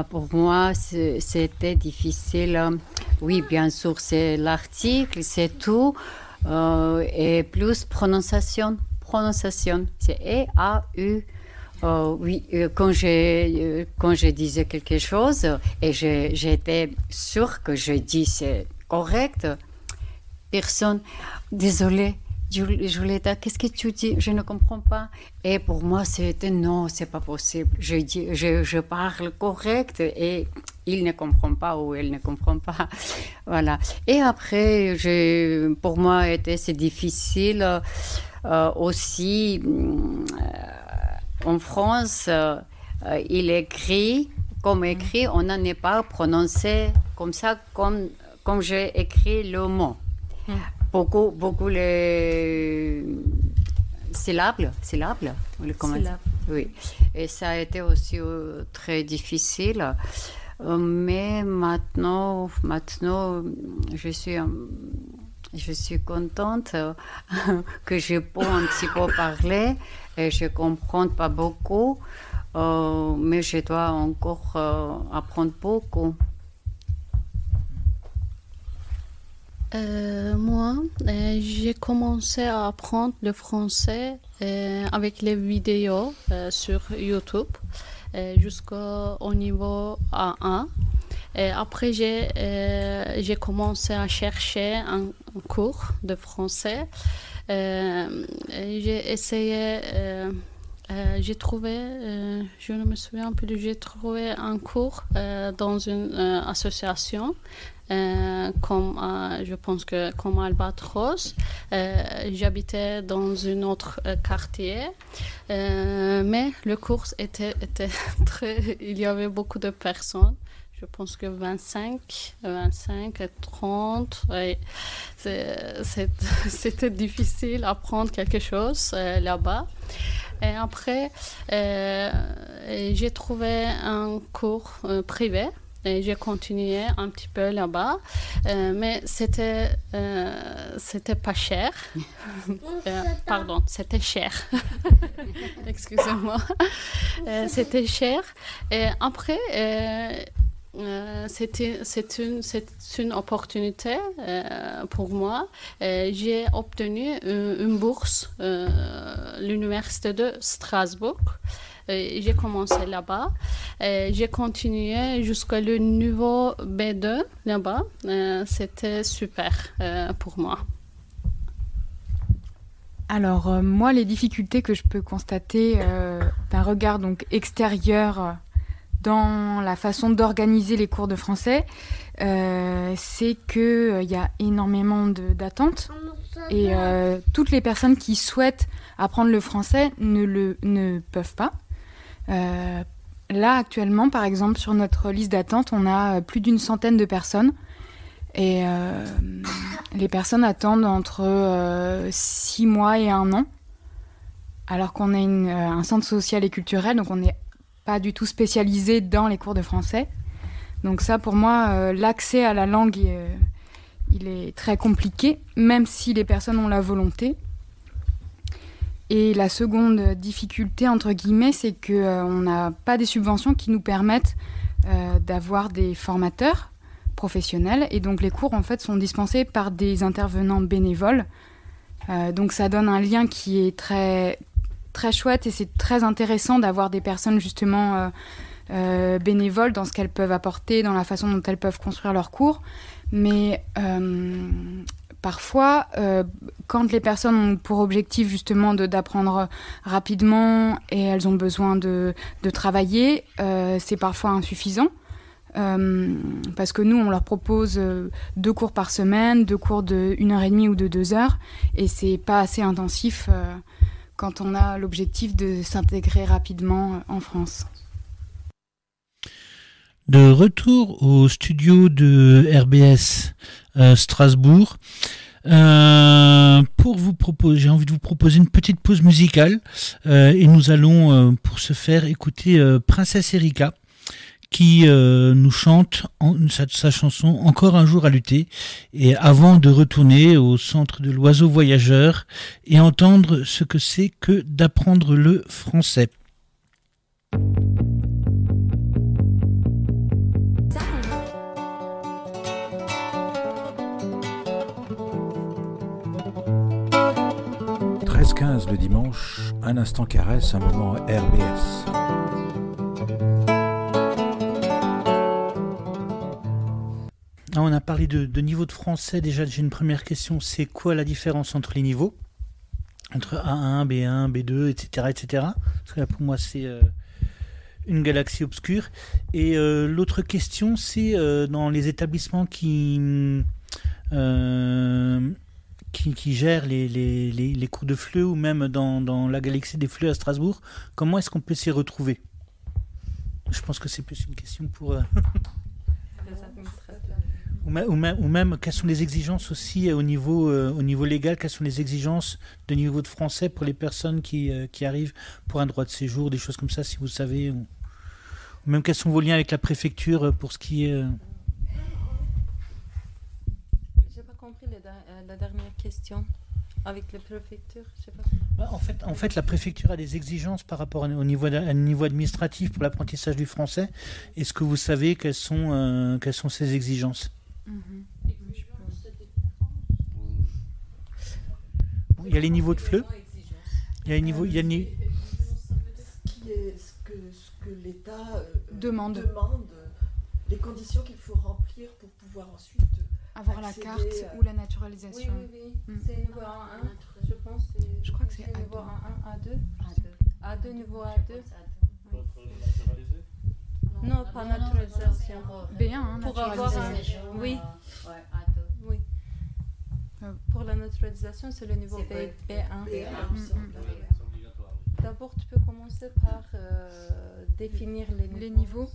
H: pour moi, c'était difficile. Oui, bien sûr, c'est l'article, c'est tout. Et plus prononciation, c'est E-A-U. Oui, quand je disais quelque chose et j'étais sûre que je dis c'est correct, personne, désolé, Julieta, qu'est-ce que tu dis? Je ne comprends pas. Et pour moi, c'était non, c'est pas possible. Je parle correct et il ne comprend pas ou elle ne comprend pas. Voilà. Et après, pour moi, c'est difficile aussi. En France, il écrit, comme écrit, on n'en est pas prononcé comme ça, comme j'ai écrit le mot. Beaucoup les syllabes. Oui. Et ça a été aussi très difficile. Mais maintenant, je suis contente que je peux un petit peu parler et je ne comprends pas beaucoup, mais je dois encore apprendre beaucoup.
E: Moi, j'ai commencé à apprendre le français avec les vidéos sur YouTube jusqu'au niveau A1. Et après, j'ai commencé à chercher un cours de français. J'ai essayé, j'ai trouvé, je ne me souviens plus, j'ai trouvé un cours dans une association. Je pense que comme Albatros, j'habitais dans un autre quartier, mais le cours était très, il y avait beaucoup de personnes. Je pense que 25, 30, ouais. C'était difficile d'apprendre quelque chose là-bas. Et après, j'ai trouvé un cours privé. Et j'ai continué un petit peu là-bas, mais c'était pas cher. Pardon, c'était cher. Excusez-moi. C'était cher. Et après, c'est une opportunité pour moi. J'ai obtenu une bourse à l'université de Strasbourg. J'ai commencé là-bas. J'ai continué jusqu'au niveau B2 là-bas. C'était super pour moi.
I: Alors, moi, les difficultés que je peux constater d'un regard donc extérieur dans la façon d'organiser les cours de français, c'est qu'il y a énormément d'attentes et toutes les personnes qui souhaitent apprendre le français ne peuvent pas. Là, actuellement, par exemple, sur notre liste d'attente, on a plus d'une centaine de personnes. Et les personnes attendent entre 6 mois et 1 an. Alors qu'on est un centre social et culturel, donc on n'est pas du tout spécialisé dans les cours de français. Donc ça, pour moi, l'accès à la langue, il est très compliqué, même si les personnes ont la volonté. Et la seconde difficulté, entre guillemets, c'est qu'on n'a pas des subventions qui nous permettent d'avoir des formateurs professionnels. Et donc les cours, en fait, sont dispensés par des intervenants bénévoles. Donc ça donne un lien qui est très, très chouette et c'est très intéressant d'avoir des personnes, justement, bénévoles dans ce qu'elles peuvent apporter, dans la façon dont elles peuvent construire leurs cours. Mais parfois, quand les personnes ont pour objectif justement d'apprendre rapidement et elles ont besoin de travailler, c'est parfois insuffisant. Parce que nous, on leur propose 2 cours par semaine, 2 cours de 1h30 ou de 2 heures, et c'est pas assez intensif quand on a l'objectif de s'intégrer rapidement en France.
B: De retour au studio de RBS Strasbourg, pour vous proposer, j'ai envie de vous proposer une petite pause musicale et nous allons pour ce faire écouter Princesse Erika, qui nous chante sa chanson « Encore un jour à lutter » et avant de retourner au centre de l'oiseau voyageur et entendre ce que c'est que d'apprendre le français.
A: Le dimanche, un instant caresse, un moment RBS.
B: On a parlé de niveau de français. Déjà, j'ai une première question. C'est quoi la différence entre les niveaux ? Entre A1, B1, B2, etc. etc. Parce que là, pour moi, c'est une galaxie obscure. Et l'autre question, c'est dans les établissements qui gèrent les cours de FLE ou même dans la galaxie des FLE à Strasbourg, comment est-ce qu'on peut s'y retrouver ? Je pense que c'est plus une question pour... ou même, quelles sont les exigences aussi au niveau légal, quelles sont les exigences de niveau de français pour les personnes qui arrivent pour un droit de séjour, des choses comme ça, si vous savez. Ou même quels sont vos liens avec la préfecture pour ce qui est...
D: La dernière question avec la préfecture, je sais pas.
B: En fait, la préfecture a des exigences par rapport au niveau administratif pour l'apprentissage du français. Est-ce que vous savez quelles sont ces exigences ? Il y a les niveaux de FLE. Il y a les niveaux.
F: Ce que l'État demande, les conditions qu'il faut remplir pour pouvoir ensuite
I: avoir la carte ou la naturalisation.
D: Oui. C'est niveau A1, je pense.
I: Je crois que c'est
D: niveau A1, A2. A2, niveau A2. Non, pas naturalisation.
I: B1,
D: pour avoir un... Oui. Oui. Pour la naturalisation, c'est le niveau B1. D'abord, tu peux commencer par définir les niveaux.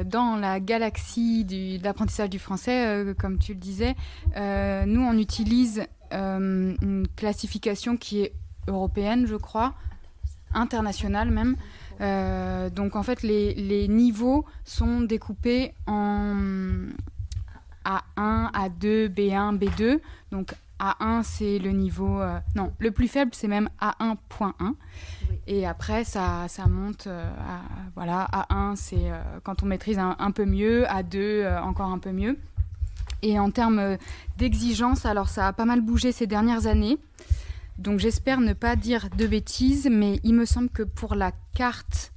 I: Dans la galaxie de l'apprentissage du français, comme tu le disais, nous on utilise une classification qui est européenne, je crois, internationale même. Donc en fait les niveaux sont découpés en A1, A2, B1, B2. Donc A1 c'est le niveau... non, le plus faible c'est même A1.1. Oui. Et après ça monte à... Voilà, A1 c'est quand on maîtrise un peu mieux, A2 encore un peu mieux. Et en termes d'exigence, alors ça a pas mal bougé ces dernières années. Donc j'espère ne pas dire de bêtises, mais il me semble que pour la carte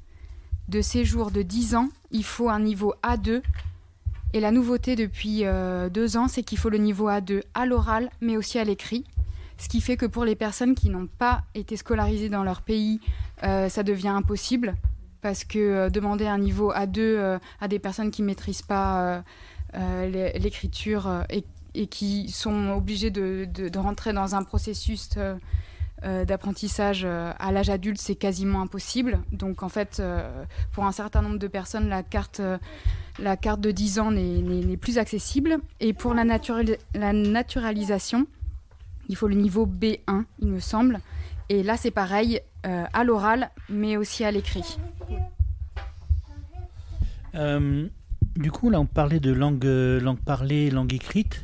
I: de séjour de 10 ans, il faut un niveau A2. Et la nouveauté depuis 2 ans, c'est qu'il faut le niveau A2 à l'oral, mais aussi à l'écrit. Ce qui fait que pour les personnes qui n'ont pas été scolarisées dans leur pays, ça devient impossible. Parce que demander un niveau A2 à des personnes qui ne maîtrisent pas l'écriture et qui sont obligées de rentrer dans un processus d'apprentissage à l'âge adulte, c'est quasiment impossible. Donc en fait, pour un certain nombre de personnes, la carte de 10 ans n'est plus accessible. Et pour la naturalisation, il faut le niveau B1, il me semble. Et là, c'est pareil, à l'oral, mais aussi à l'écrit.
B: Du coup, là, on parlait de langue parlée, langue écrite.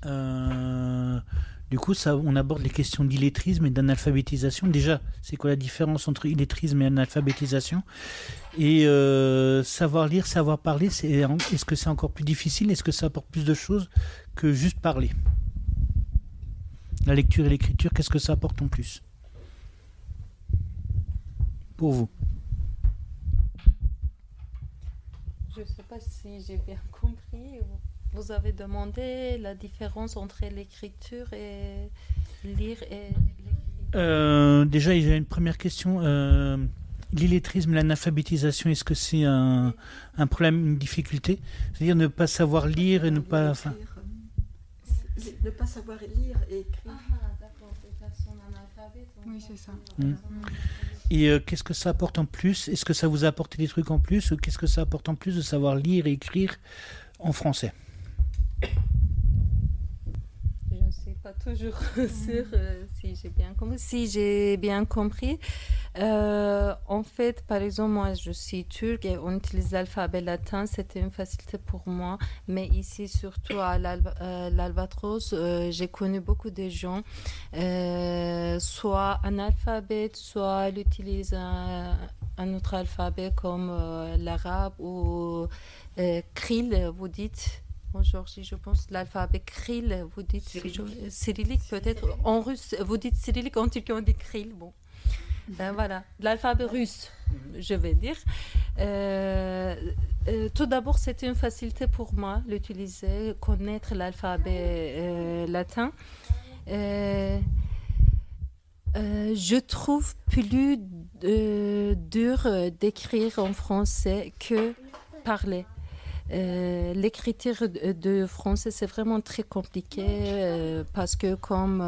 B: Du coup, on aborde les questions d'illettrisme et d'analphabétisation. Déjà, c'est quoi la différence entre illettrisme et analphabétisation ? Et savoir lire, savoir parler, est-ce que c'est encore plus difficile ? Est-ce que ça apporte plus de choses que juste parler ? La lecture et l'écriture, qu'est-ce que ça apporte en plus ? Pour vous ?
D: Je ne sais pas si j'ai bien compris. Vous avez demandé la différence entre l'écriture et lire et l'écriture.
B: Déjà, il y a une première question. L'illettrisme, l'analphabétisation, est-ce que c'est un problème, une difficulté ? C'est-à-dire ne pas savoir lire et ne pas...
F: Ne pas savoir lire et écrire.
D: Ah, d'accord, des personnes analphabètes.
I: Oui, c'est ça.
B: Et qu'est-ce que ça apporte en plus ? Est-ce que ça vous a apporté des trucs en plus ? Ou qu'est-ce que ça apporte en plus de savoir lire et écrire en français ?
D: Je ne sais pas toujours sûre si j'ai bien compris. Si j'ai bien compris, en fait, par exemple, moi, je suis turque et on utilise l'alphabet latin. C'était une facilité pour moi. Mais ici, surtout à l'Albatros, j'ai connu beaucoup de gens, soit analphabètes, soit ils utilisent un autre alphabet comme l'arabe ou krill, vous dites. En Géorgie, je pense l'alphabet krill, vous dites cyrillique peut-être. En russe, vous dites cyrillique, en turc on dit krill. Bon, voilà, l'alphabet russe, je vais dire. Tout d'abord, c'était une facilité pour moi l'utiliser, connaître l'alphabet latin. Je trouve plus dur d'écrire en français que parler. L'écriture de français, c'est vraiment très compliqué parce que, comme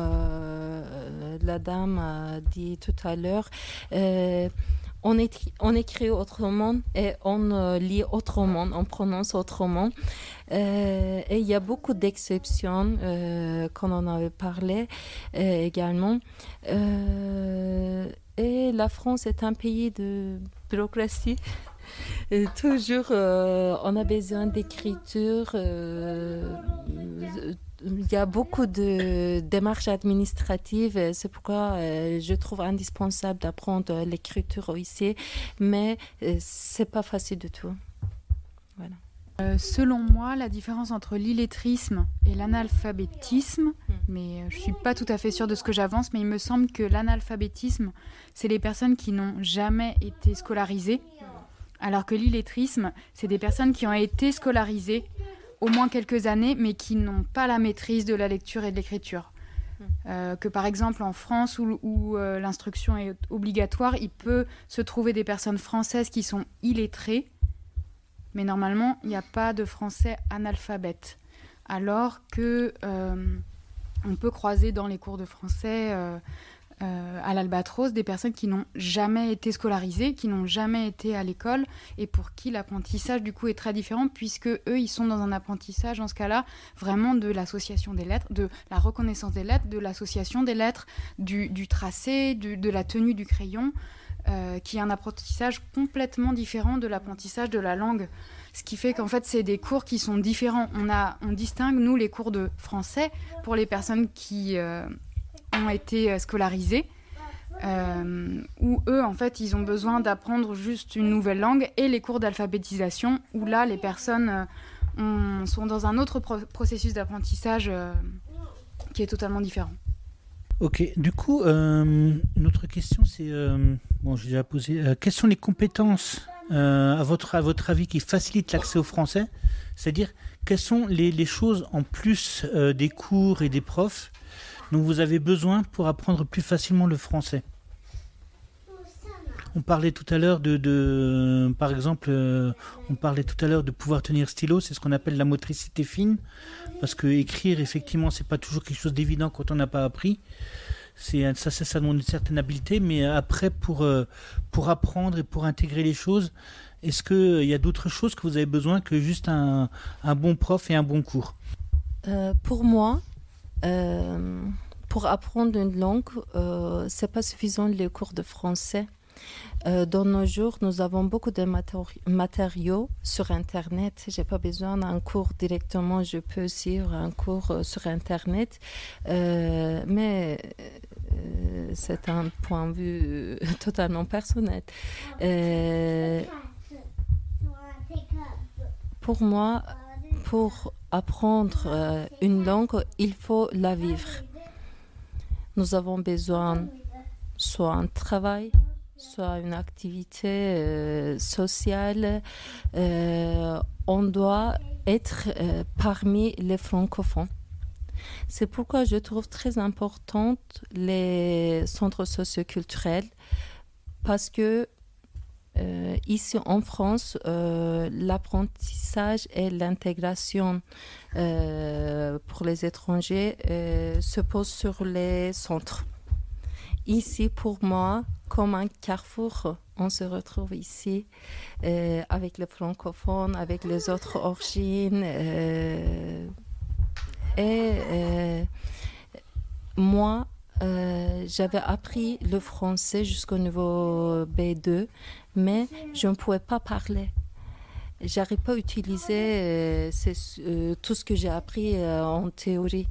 D: la dame a dit tout à l'heure, on écrit autrement et on lit autrement, on prononce autrement. Et il y a beaucoup d'exceptions, comme on avait parlé également. Et la France est un pays de bureaucratie. Et toujours, on a besoin d'écriture. Il y a beaucoup de démarches administratives. C'est pourquoi je trouve indispensable d'apprendre l'écriture ici. Mais c'est pas facile du tout. Voilà.
I: Selon moi, la différence entre l'illettrisme et l'analphabétisme, mais je ne suis pas tout à fait sûre de ce que j'avance, mais il me semble que l'analphabétisme, c'est les personnes qui n'ont jamais été scolarisées, alors que l'illettrisme, c'est des personnes qui ont été scolarisées au moins quelques années, mais qui n'ont pas la maîtrise de la lecture et de l'écriture. Que par exemple en France, où l'instruction est obligatoire, il peut se trouver des personnes françaises qui sont illettrées, mais normalement, il n'y a pas de français analphabète. Alors que on peut croiser dans les cours de français à l'Albatros des personnes qui n'ont jamais été scolarisées, qui n'ont jamais été à l'école et pour qui l'apprentissage du coup est très différent puisque eux ils sont dans un apprentissage en ce cas-là vraiment de l'association des lettres, de la reconnaissance des lettres, de l'association des lettres, du tracé, de la tenue du crayon, qui est un apprentissage complètement différent de l'apprentissage de la langue. Ce qui fait qu'en fait, c'est des cours qui sont différents. On distingue, nous, les cours de français pour les personnes qui ont été scolarisées, où eux, en fait, ils ont besoin d'apprendre juste une nouvelle langue, et les cours d'alphabétisation, où là, les personnes sont dans un autre processus d'apprentissage qui est totalement différent.
B: Ok, du coup, une autre question, c'est, j'ai déjà posé, quelles sont les compétences, à votre avis, qui facilitent l'accès au français ? C'est-à-dire, quelles sont les choses en plus des cours et des profs dont vous avez besoin pour apprendre plus facilement le français ? On parlait tout à l'heure par exemple, on parlait tout à l'heure de pouvoir tenir stylo, c'est ce qu'on appelle la motricité fine, parce que écrire, effectivement, c'est pas toujours quelque chose d'évident quand on n'a pas appris. Ça demande une certaine habileté, mais après, pour apprendre et pour intégrer les choses, est-ce qu'il y a d'autres choses que vous avez besoin que juste un bon prof et un bon cours ?
D: Pour moi, pour apprendre une langue, c'est pas suffisant les cours de français. Dans nos jours, nous avons beaucoup de matériaux sur Internet. Je n'ai pas besoin d'un cours directement, je peux suivre un cours sur Internet. Mais c'est un point de vue totalement personnel. Pour moi, pour apprendre une langue, il faut la vivre. Nous avons besoin soit un travail, soit une activité sociale. On doit être parmi les francophones. C'est pourquoi je trouve très importante les centres socioculturels, parce que ici en France, l'apprentissage et l'intégration pour les étrangers se posent sur les centres. Ici, pour moi, comme un carrefour, on se retrouve ici avec les francophones, avec les autres origines. moi, j'avais appris le français jusqu'au niveau B2, mais je ne pouvais pas parler. J'arrive pas à utiliser tout ce que j'ai appris en théorie.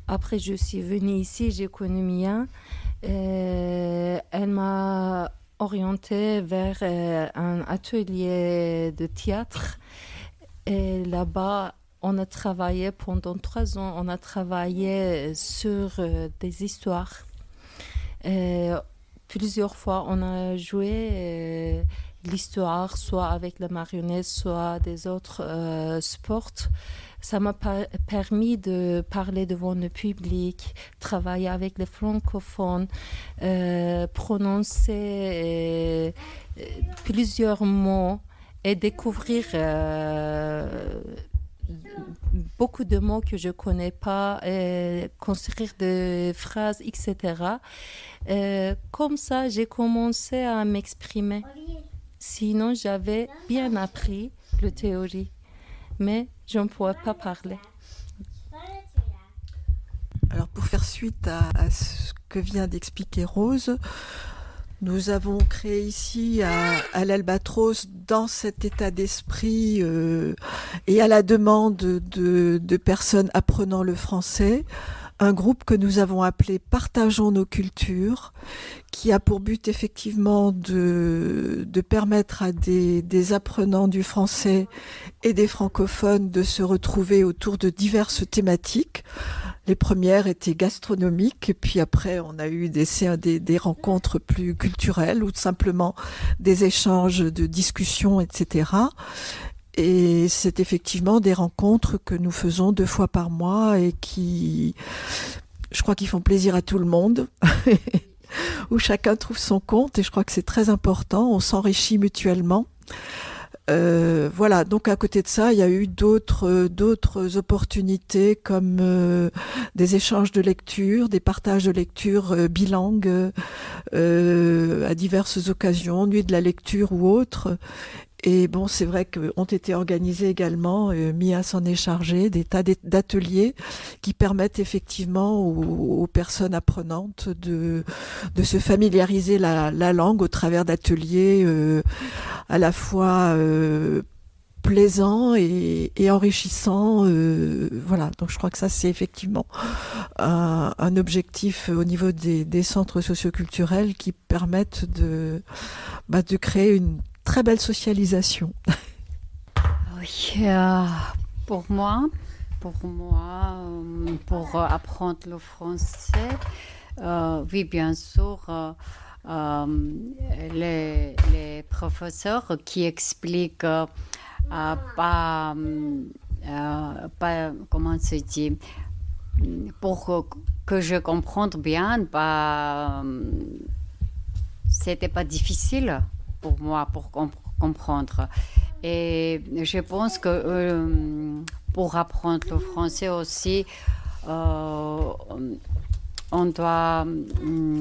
D: Après, je suis venue ici, j'ai connu Mia. Elle m'a orientée vers un atelier de théâtre. Et là-bas, on a travaillé pendant 3 ans. On a travaillé sur des histoires. Plusieurs fois, on a joué l'histoire, soit avec la marionnette, soit des autres sports. Ça m'a permis de parler devant le public, travailler avec les francophones, prononcer plusieurs mots et découvrir beaucoup de mots que je ne connais pas, construire des phrases, etc. Comme ça, j'ai commencé à m'exprimer. Sinon, j'avais bien appris la théorie, mais je ne pouvais pas parler.
F: Alors, pour faire suite à ce que vient d'expliquer Rose, nous avons créé ici à l'Albatros, dans cet état d'esprit et à la demande de personnes apprenant le français, un groupe que nous avons appelé Partageons nos cultures, qui a pour but effectivement de permettre à des apprenants du français et des francophones de se retrouver autour de diverses thématiques. Les premières étaient gastronomiques, et puis après on a eu des rencontres plus culturelles ou tout simplement des échanges de discussions, etc. Et c'est effectivement des rencontres que nous faisons 2 fois par mois et qui, je crois qu'ils font plaisir à tout le monde, où chacun trouve son compte, et je crois que c'est très important, on s'enrichit mutuellement. Voilà, donc à côté de ça, il y a eu d'autres opportunités comme des échanges de lecture, des partages de lecture bilingues à diverses occasions, nuit de la lecture ou autres. Et bon, c'est vrai qu'ont été organisés également, Mia s'en est chargée, des tas d'ateliers qui permettent effectivement aux personnes apprenantes de se familiariser la langue au travers d'ateliers à la fois plaisants et enrichissants. Voilà, donc je crois que ça c'est effectivement un objectif au niveau des centres socioculturels qui permettent de créer une très belle socialisation.
H: Oui, pour moi, pour apprendre le français, oui, bien sûr, les professeurs qui expliquent pas, comment se dit, pour que je comprenne bien, c'était pas difficile pour moi pour comprendre. Et je pense que pour apprendre le français aussi, on doit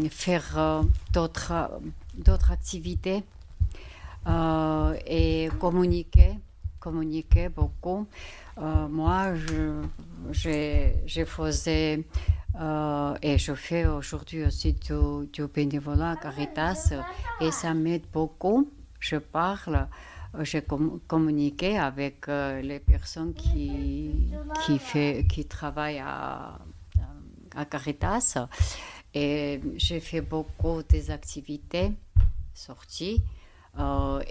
H: faire d'autres activités et communiquer beaucoup. Moi, je faisais et je fais aujourd'hui aussi du bénévolat à Caritas et ça m'aide beaucoup. Je parle, je communique avec les personnes qui travaillent à Caritas et j'ai fait beaucoup des activités, sorties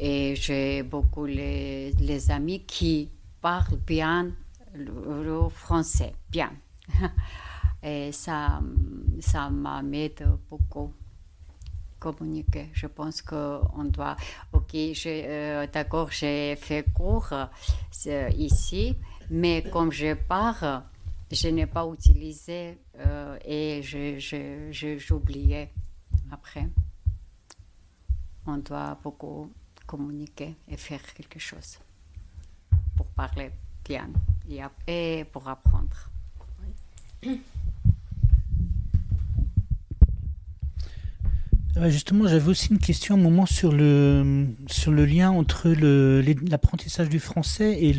H: et j'ai beaucoup les amis qui parlent bien le français, bien. Et ça m'aide beaucoup communiquer. Je pense qu'on doit... Ok, d'accord, j'ai fait cours ici, mais comme je pars, je n'ai pas utilisé et j'oubliais après. On doit beaucoup communiquer et faire quelque chose pour parler bien et pour apprendre.
B: Justement, j'avais aussi une question à un moment sur le lien entre l'apprentissage du français et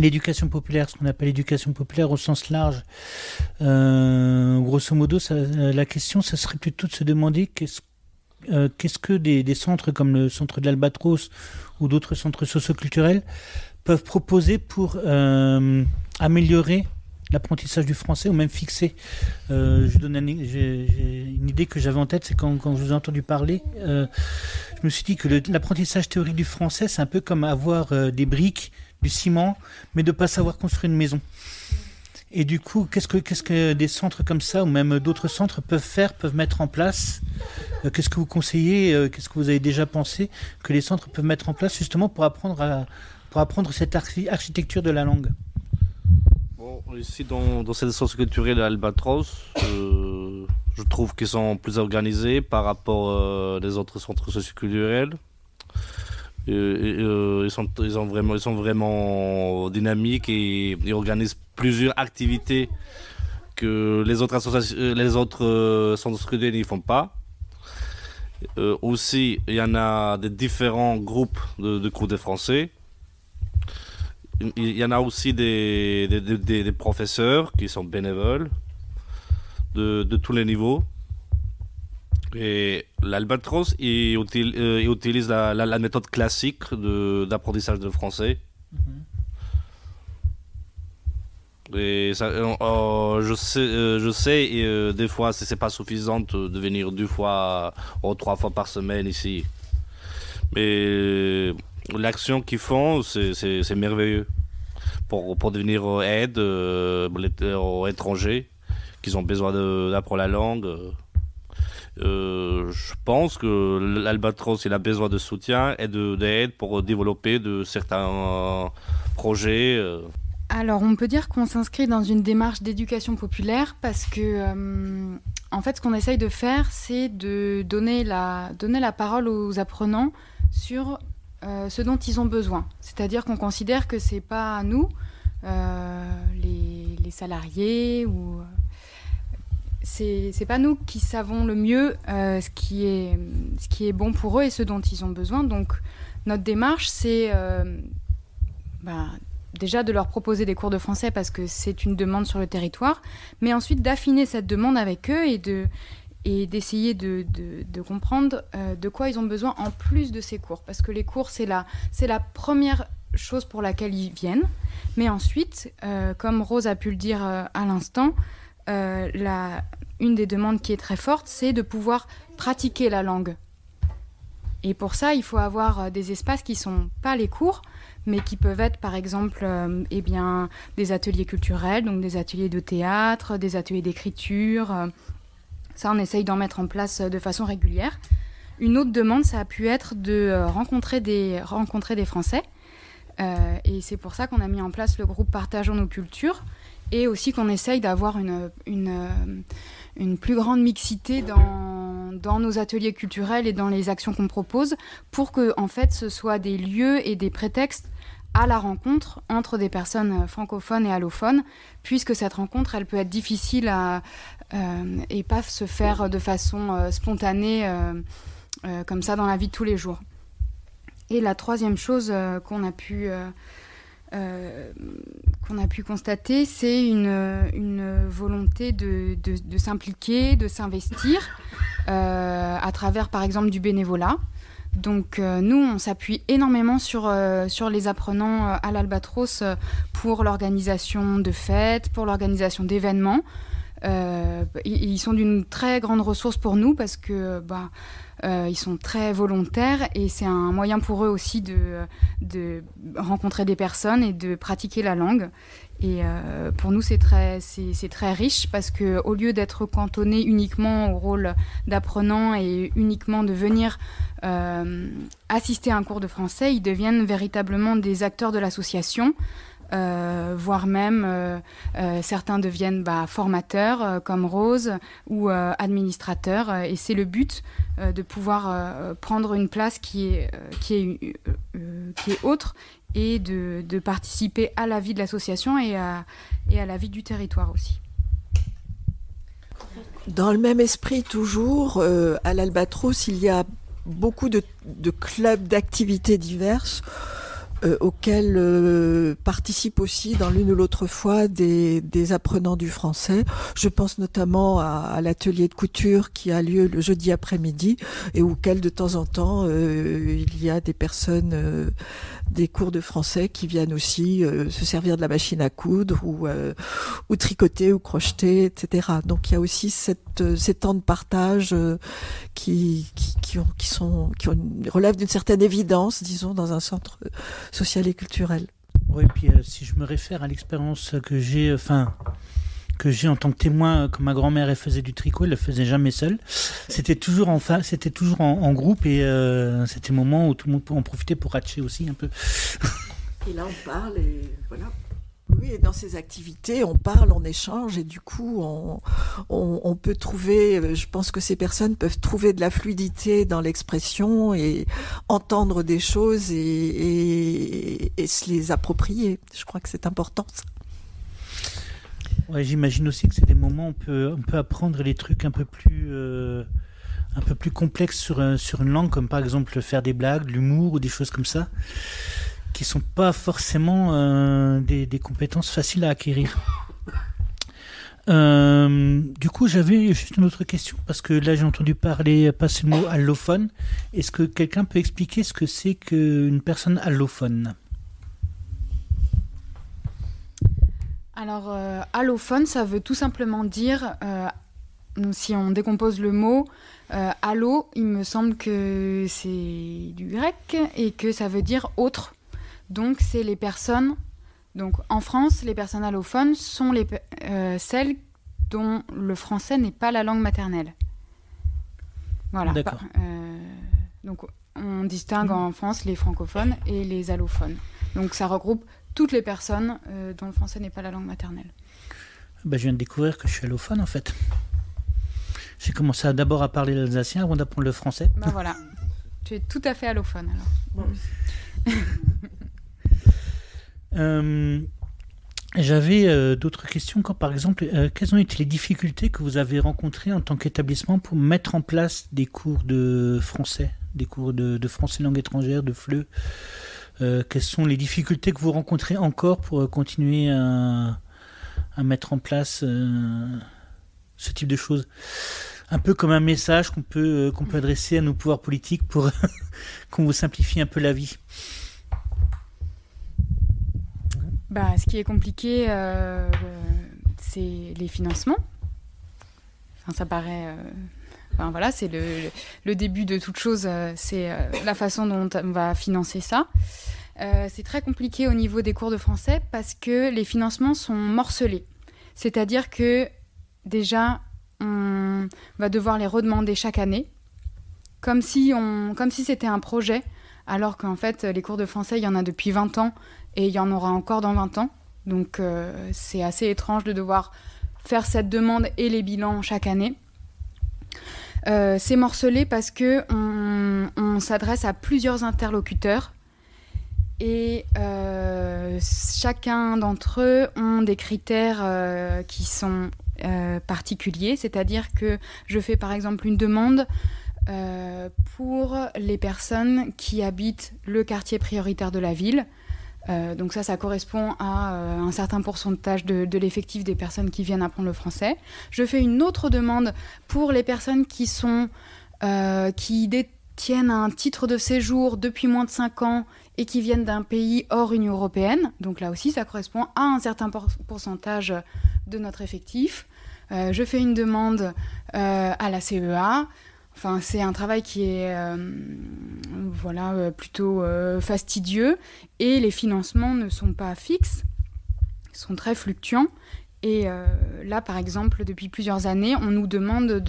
B: l'éducation populaire, ce qu'on appelle l'éducation populaire au sens large. Grosso modo, la question, ça serait plutôt de se demander qu'est-ce que des centres comme le centre de l'Albatros ou d'autres centres socioculturels peuvent proposer pour améliorer l'apprentissage du français ou même fixer. Je donne j'ai une idée que j'avais en tête, c'est quand je vous ai entendu parler, je me suis dit que l'apprentissage théorique du français, c'est un peu comme avoir des briques, du ciment, mais de ne pas savoir construire une maison. Et du coup, qu'est-ce que des centres comme ça, ou même d'autres centres peuvent mettre en place? Qu'est-ce que vous conseillez, qu'est-ce que vous avez déjà pensé que les centres peuvent mettre en place justement pour apprendre cette architecture de la langue?
G: Bon, ici, dans cette socioculturelle Albatros, je trouve qu'ils sont plus organisés par rapport aux autres centres socioculturels. Ils sont vraiment dynamiques et ils organisent plusieurs activités que les autres centres socioculturels n'y font pas. Aussi, il y en a des différents groupes de cours de français. Il y en a aussi des professeurs qui sont bénévoles de tous les niveaux. Et l'Albatros utilise la méthode classique d'apprentissage de français. Et ça, je sais des fois c'est pas suffisant de venir 2 fois ou 3 fois par semaine ici. Mais l'action qu'ils font, c'est merveilleux pour devenir aide aux étrangers qui ont besoin d'apprendre la langue. Je pense que l'Albatros il a besoin de soutien et d'aide pour développer de certains projets.
I: Alors, on peut dire qu'on s'inscrit dans une démarche d'éducation populaire parce que, en fait, ce qu'on essaye de faire, c'est de donner la parole aux apprenants sur ce dont ils ont besoin. C'est-à-dire qu'on considère que c'est pas nous, les salariés, ou c'est pas nous qui savons le mieux ce qui est bon pour eux et ce dont ils ont besoin. Donc, notre démarche, c'est déjà de leur proposer des cours de français parce que c'est une demande sur le territoire, mais ensuite d'affiner cette demande avec eux et d'essayer de comprendre de quoi ils ont besoin en plus de ces cours. Parce que les cours, c'est la première chose pour laquelle ils viennent. Mais ensuite, comme Rose a pu le dire à l'instant, une des demandes qui est très forte, c'est de pouvoir pratiquer la langue. Et pour ça, il faut avoir des espaces qui ne sont pas les cours, mais qui peuvent être par exemple des ateliers culturels, donc des ateliers de théâtre, des ateliers d'écriture. Ça, on essaye d'en mettre en place de façon régulière. Une autre demande, ça a pu être de rencontrer des Français. Et c'est pour ça qu'on a mis en place le groupe Partageons nos cultures et aussi qu'on essaye d'avoir une plus grande mixité dans nos ateliers culturels et dans les actions qu'on propose pour que, en fait, ce soit des lieux et des prétextes à la rencontre entre des personnes francophones et allophones, puisque cette rencontre, elle peut être difficile et pas se faire de façon spontanée comme ça dans la vie de tous les jours. Et la troisième chose qu'on a pu constater, c'est une volonté de s'impliquer, de s'investir à travers, par exemple, du bénévolat. Donc nous, on s'appuie énormément sur les apprenants à l'Albatros pour l'organisation de fêtes, pour l'organisation d'événements. Ils sont d'une très grande ressource pour nous parce que ils sont très volontaires et c'est un moyen pour eux aussi de rencontrer des personnes et de pratiquer la langue. Et pour nous, c'est très riche parce qu'au lieu d'être cantonné uniquement au rôle d'apprenant et uniquement de venir assister à un cours de français, ils deviennent véritablement des acteurs de l'association. Voire même certains deviennent formateurs comme Rose ou administrateurs et c'est le but de pouvoir prendre une place qui est autre et de participer à la vie de l'association et à la vie du territoire aussi.
F: Dans le même esprit toujours, à l'Albatros, il y a beaucoup de clubs d'activités diverses auxquelles participent aussi dans l'une ou l'autre fois des apprenants du français. Je pense notamment à l'atelier de couture qui a lieu le jeudi après-midi et auquel de temps en temps il y a des personnes des cours de français qui viennent aussi se servir de la machine à coudre ou tricoter ou crocheter, etc. Donc il y a aussi ces temps de partage qui relèvent d'une certaine évidence, disons, dans un centre social et culturel.
B: Oui, puis si je me réfère à l'expérience que j'ai en tant que témoin, quand ma grand-mère elle faisait du tricot, elle le faisait jamais seule. C'était toujours en groupe et c'était le moment où tout le monde en profitait pour ratcher aussi un peu.
F: Et là on parle et voilà. Oui, et dans ces activités, on parle, on échange et du coup, on peut trouver, je pense que ces personnes peuvent trouver de la fluidité dans l'expression et entendre des choses et se les approprier. Je crois que c'est important, ça.
B: Ouais, j'imagine aussi que c'est des moments où on peut apprendre les trucs un peu plus complexes sur une langue, comme par exemple faire des blagues, l'humour ou des choses comme ça, qui sont pas forcément des compétences faciles à acquérir. Du coup, j'avais juste une autre question, parce que là j'ai entendu passer le mot allophone. Est-ce que quelqu'un peut expliquer ce que c'est qu'une personne allophone ?
I: Alors, allophone, ça veut tout simplement dire, si on décompose le mot, allo, il me semble que c'est du grec et que ça veut dire autre. Donc, c'est les personnes. Donc, en France, les personnes allophones sont celles dont le français n'est pas la langue maternelle. Voilà.
B: D'accord.
I: Donc, on distingue en France les francophones et les allophones. Donc, ça regroupe toutes les personnes dont le français n'est pas la langue maternelle.
B: Je viens de découvrir que je suis allophone en fait. J'ai commencé d'abord à parler l'alsacien avant d'apprendre le français.
I: Voilà, tu es tout à fait allophone alors.
B: Bon. J'avais d'autres questions, comme par exemple, quelles ont été les difficultés que vous avez rencontrées en tant qu'établissement pour mettre en place des cours de français, des cours de français langue étrangère, de FLE? Quelles sont les difficultés que vous rencontrez encore pour continuer à mettre en place ce type de choses? Un peu comme un message qu'on peut adresser à nos pouvoirs politiques pour qu'on vous simplifie un peu la vie.
I: Ce qui est compliqué, c'est les financements. Enfin, ça paraît... voilà, c'est le début de toute chose, c'est la façon dont on va financer ça. C'est très compliqué au niveau des cours de français parce que les financements sont morcelés. C'est-à-dire que déjà, on va devoir les redemander chaque année, comme si c'était un projet, alors qu'en fait, les cours de français, il y en a depuis 20 ans et il y en aura encore dans 20 ans. Donc, c'est assez étrange de devoir faire cette demande et les bilans chaque année. C'est morcelé parce qu'on s'adresse à plusieurs interlocuteurs et chacun d'entre eux ont des critères qui sont particuliers, c'est-à-dire que je fais par exemple une demande pour les personnes qui habitent le quartier prioritaire de la ville. Donc ça correspond à un certain pourcentage de l'effectif des personnes qui viennent apprendre le français. Je fais une autre demande pour les personnes qui détiennent un titre de séjour depuis moins de 5 ans et qui viennent d'un pays hors Union européenne. Donc là aussi, ça correspond à un certain pourcentage de notre effectif. Je fais une demande à la CEA. Enfin, c'est un travail qui est plutôt fastidieux et les financements ne sont pas fixes, ils sont très fluctuants. Et là, par exemple, depuis plusieurs années, on nous demande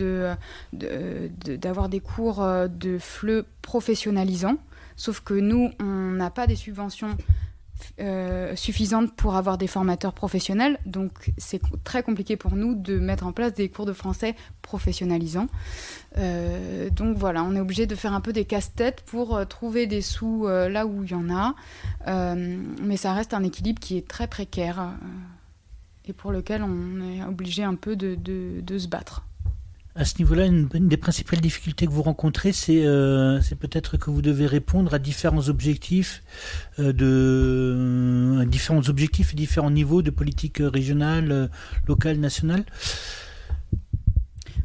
I: d'avoir des cours de FLE professionnalisants, sauf que nous, on n'a pas des subventions suffisantes pour avoir des formateurs professionnels, donc c'est très compliqué pour nous de mettre en place des cours de français professionnalisants. Donc voilà, on est obligé de faire un peu des casse-têtes pour trouver des sous là où il y en a, mais ça reste un équilibre qui est très précaire et pour lequel on est obligé un peu de se battre.
B: À ce niveau-là, une des principales difficultés que vous rencontrez, c'est peut-être que vous devez répondre à différents objectifs, à différents objectifs et différents niveaux de politique régionale, locale, nationale.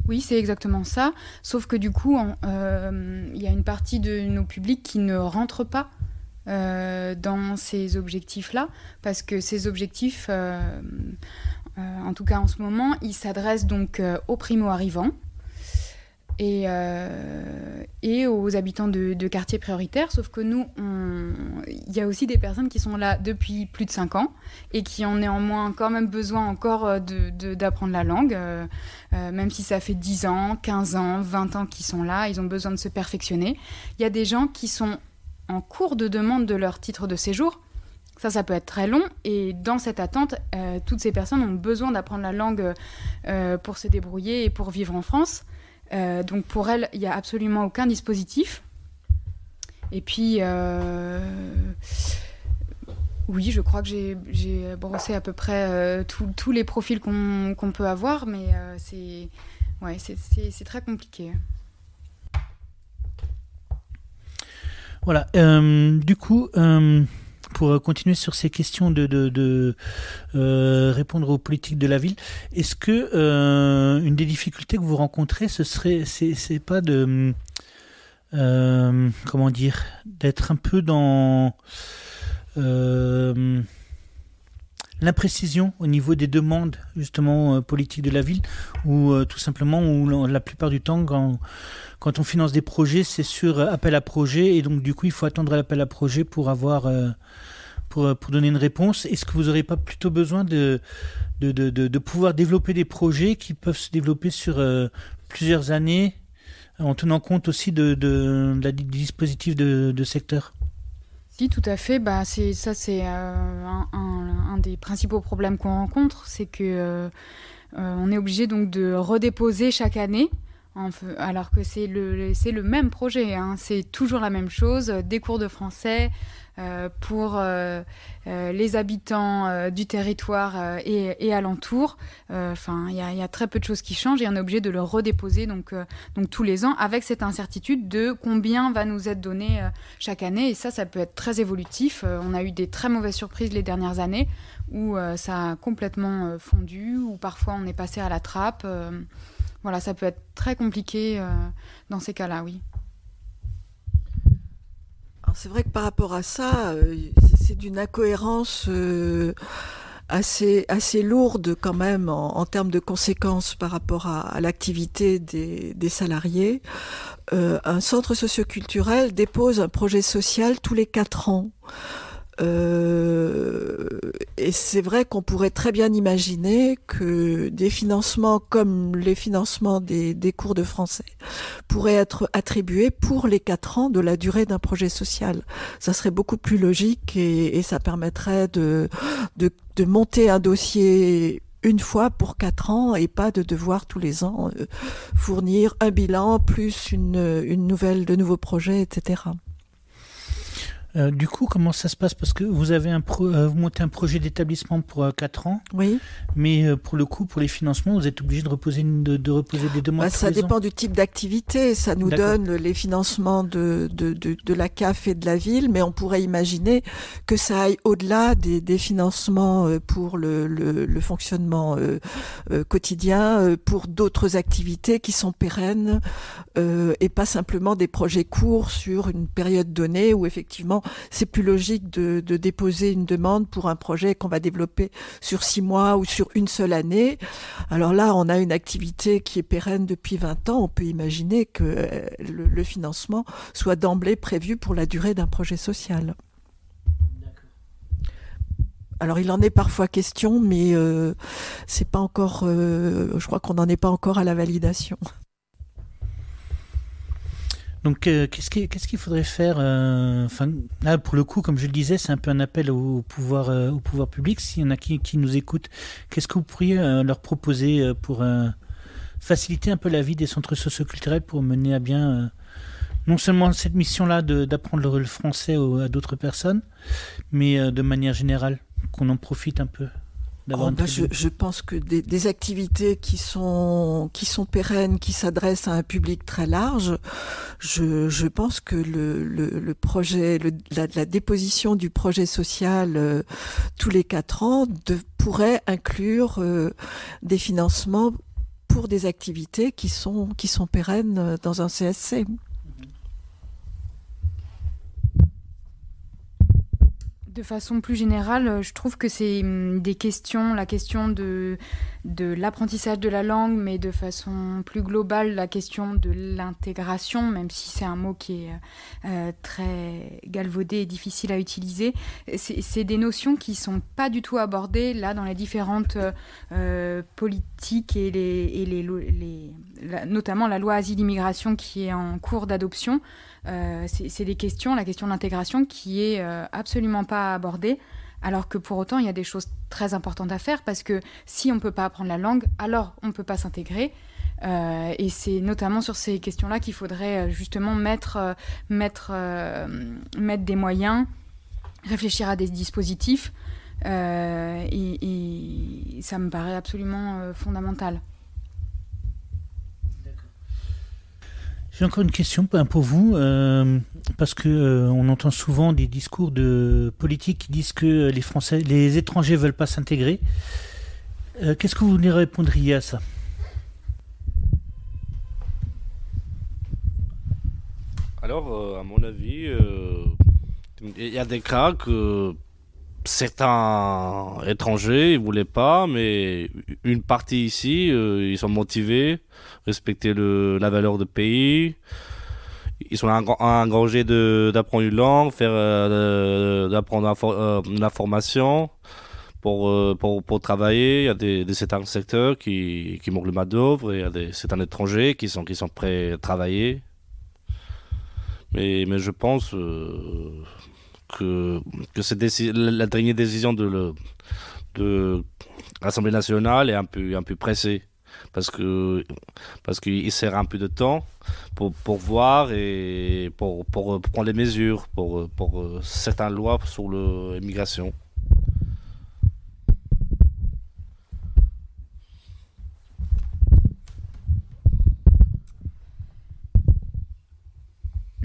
I: Oui, c'est exactement ça. Sauf que du coup, il y a une partie de nos publics qui ne rentrent pas dans ces objectifs-là, parce que ces objectifs, en tout cas en ce moment, ils s'adressent donc aux primo-arrivants et aux habitants de quartiers prioritaires, sauf que nous, il y a aussi des personnes qui sont là depuis plus de 5 ans et qui ont néanmoins quand même besoin encore d'apprendre la langue, même si ça fait 10 ans, 15 ans, 20 ans qu'ils sont là, ils ont besoin de se perfectionner. Il y a des gens qui sont en cours de demande de leur titre de séjour. Ça peut être très long, et dans cette attente, toutes ces personnes ont besoin d'apprendre la langue pour se débrouiller et pour vivre en France. Donc pour elles, il n'y a absolument aucun dispositif. Et puis, oui, je crois que j'ai brossé à peu près tous les profils qu'on peut avoir, mais c'est très compliqué.
B: Voilà, du coup, pour continuer sur ces questions de répondre aux politiques de la ville, est-ce que une des difficultés que vous rencontrez, c'est pas de comment dire, d'être un peu dans l'imprécision au niveau des demandes justement politiques de la ville, ou tout simplement où la plupart du temps quand on finance des projets, c'est sur appel à projet, et donc du coup il faut attendre l'appel à projet pour avoir pour donner une réponse. Est-ce que vous n'aurez pas plutôt besoin de pouvoir développer des projets qui peuvent se développer sur plusieurs années, en tenant compte aussi du dispositif de secteur?
I: Si, tout à fait. C'est un des principaux problèmes qu'on rencontre, c'est que on est obligé donc de redéposer chaque année, alors que c'est le même projet, hein. C'est toujours la même chose, des cours de français pour les habitants du territoire et alentours. Il y a très peu de choses qui changent, et on est obligé de le redéposer donc tous les ans, avec cette incertitude de combien va nous être donné chaque année. Et ça peut être très évolutif. On a eu des très mauvaises surprises les dernières années où ça a complètement fondu, ou parfois on est passé à la trappe. Voilà, ça peut être très compliqué dans ces cas-là, oui.
F: Alors c'est vrai que par rapport à ça, c'est d'une incohérence assez lourde quand même en termes de conséquences par rapport à l'activité des salariés. Un centre socioculturel dépose un projet social tous les 4 ans. Et c'est vrai qu'on pourrait très bien imaginer que des financements comme les financements des cours de français pourraient être attribués pour les 4 ans de la durée d'un projet social. Ça serait beaucoup plus logique, et ça permettrait de monter un dossier une fois pour 4 ans, et pas de devoir tous les ans fournir un bilan plus de nouveaux projets, etc.
B: Du coup, comment ça se passe? Parce que vous avez vous montez un projet d'établissement pour 4 ans.
F: Oui.
B: Mais pour le coup, pour les financements, vous êtes obligé de reposer des demandes.
F: Ça dépend du type d'activité. Ça nous donne les financements de la CAF et de la ville, mais on pourrait imaginer que ça aille au-delà des financements pour le fonctionnement quotidien, pour d'autres activités qui sont pérennes, et pas simplement des projets courts sur une période donnée où effectivement c'est plus logique de déposer une demande pour un projet qu'on va développer sur 6 mois ou sur une seule année. Alors là, on a une activité qui est pérenne depuis 20 ans. On peut imaginer que le financement soit d'emblée prévu pour la durée d'un projet social. Alors il en est parfois question, mais c'est pas encore. Je crois qu'on n'en est pas encore à la validation.
B: Donc, qu'est-ce qu'il faudrait faire là, pour le coup, comme je le disais, c'est un peu un appel au pouvoir public. S'il y en a qui nous écoutent, qu'est-ce que vous pourriez leur proposer pour faciliter un peu la vie des centres socioculturels, pour mener à bien non seulement cette mission-là d'apprendre le français à d'autres personnes, mais de manière générale, qu'on en profite un peu? d'avoir
F: je pense que des activités qui sont pérennes, qui s'adressent à un public très large, je pense que le projet, la déposition du projet social tous les 4 ans pourrait inclure des financements pour des activités qui sont pérennes dans un CSC.
I: De façon plus générale, je trouve que c'est des questions, la question de l'apprentissage de la langue, mais de façon plus globale, la question de l'intégration, même si c'est un mot qui est très galvaudé et difficile à utiliser. C'est des notions qui ne sont pas du tout abordées là dans les différentes politiques et notamment la loi Asile-Immigration qui est en cours d'adoption. C'est des questions, la question de l'intégration qui est absolument pas abordée, alors que pour autant il y a des choses très importantes à faire, parce que si on ne peut pas apprendre la langue, alors on ne peut pas s'intégrer, et c'est notamment sur ces questions-là qu'il faudrait justement mettre des moyens, réfléchir à des dispositifs, et ça me paraît absolument fondamental.
B: J'ai encore une question pour vous, parce que on entend souvent des discours de politiques qui disent que les étrangers veulent pas s'intégrer. Qu'est-ce que vous répondriez à ça ?
G: Alors, à mon avis, il y a des cas que certains étrangers ne voulaient pas, mais une partie ici, ils sont motivés, respecter la valeur du pays. Ils sont engagés d'apprendre une langue, d'apprendre la formation pour travailler. Il y a certains secteurs qui manquent le main-d'œuvre, et il y a certains étrangers qui sont prêts à travailler. Mais je pense que la dernière décision de l'Assemblée nationale est un peu pressée, parce qu'il sert un peu de temps pour voir et pour prendre les mesures pour certaines lois sur l'immigration.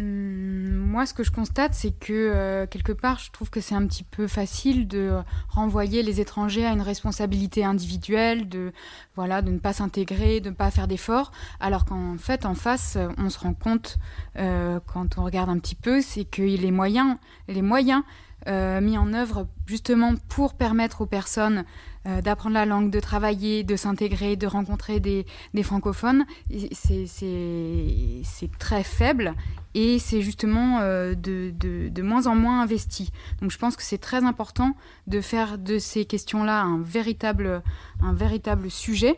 I: Moi, ce que je constate, c'est que quelque part, je trouve que c'est un petit peu facile de renvoyer les étrangers à une responsabilité individuelle, de ne pas s'intégrer, de ne pas faire d'efforts, alors qu'en fait, en face, on se rend compte, quand on regarde un petit peu, c'est que les moyens mis en œuvre justement pour permettre aux personnes d'apprendre la langue, de travailler, de s'intégrer, de rencontrer des francophones, c'est très faible, et c'est justement de moins en moins investi. Donc je pense que c'est très important de faire de ces questions-là un véritable sujet,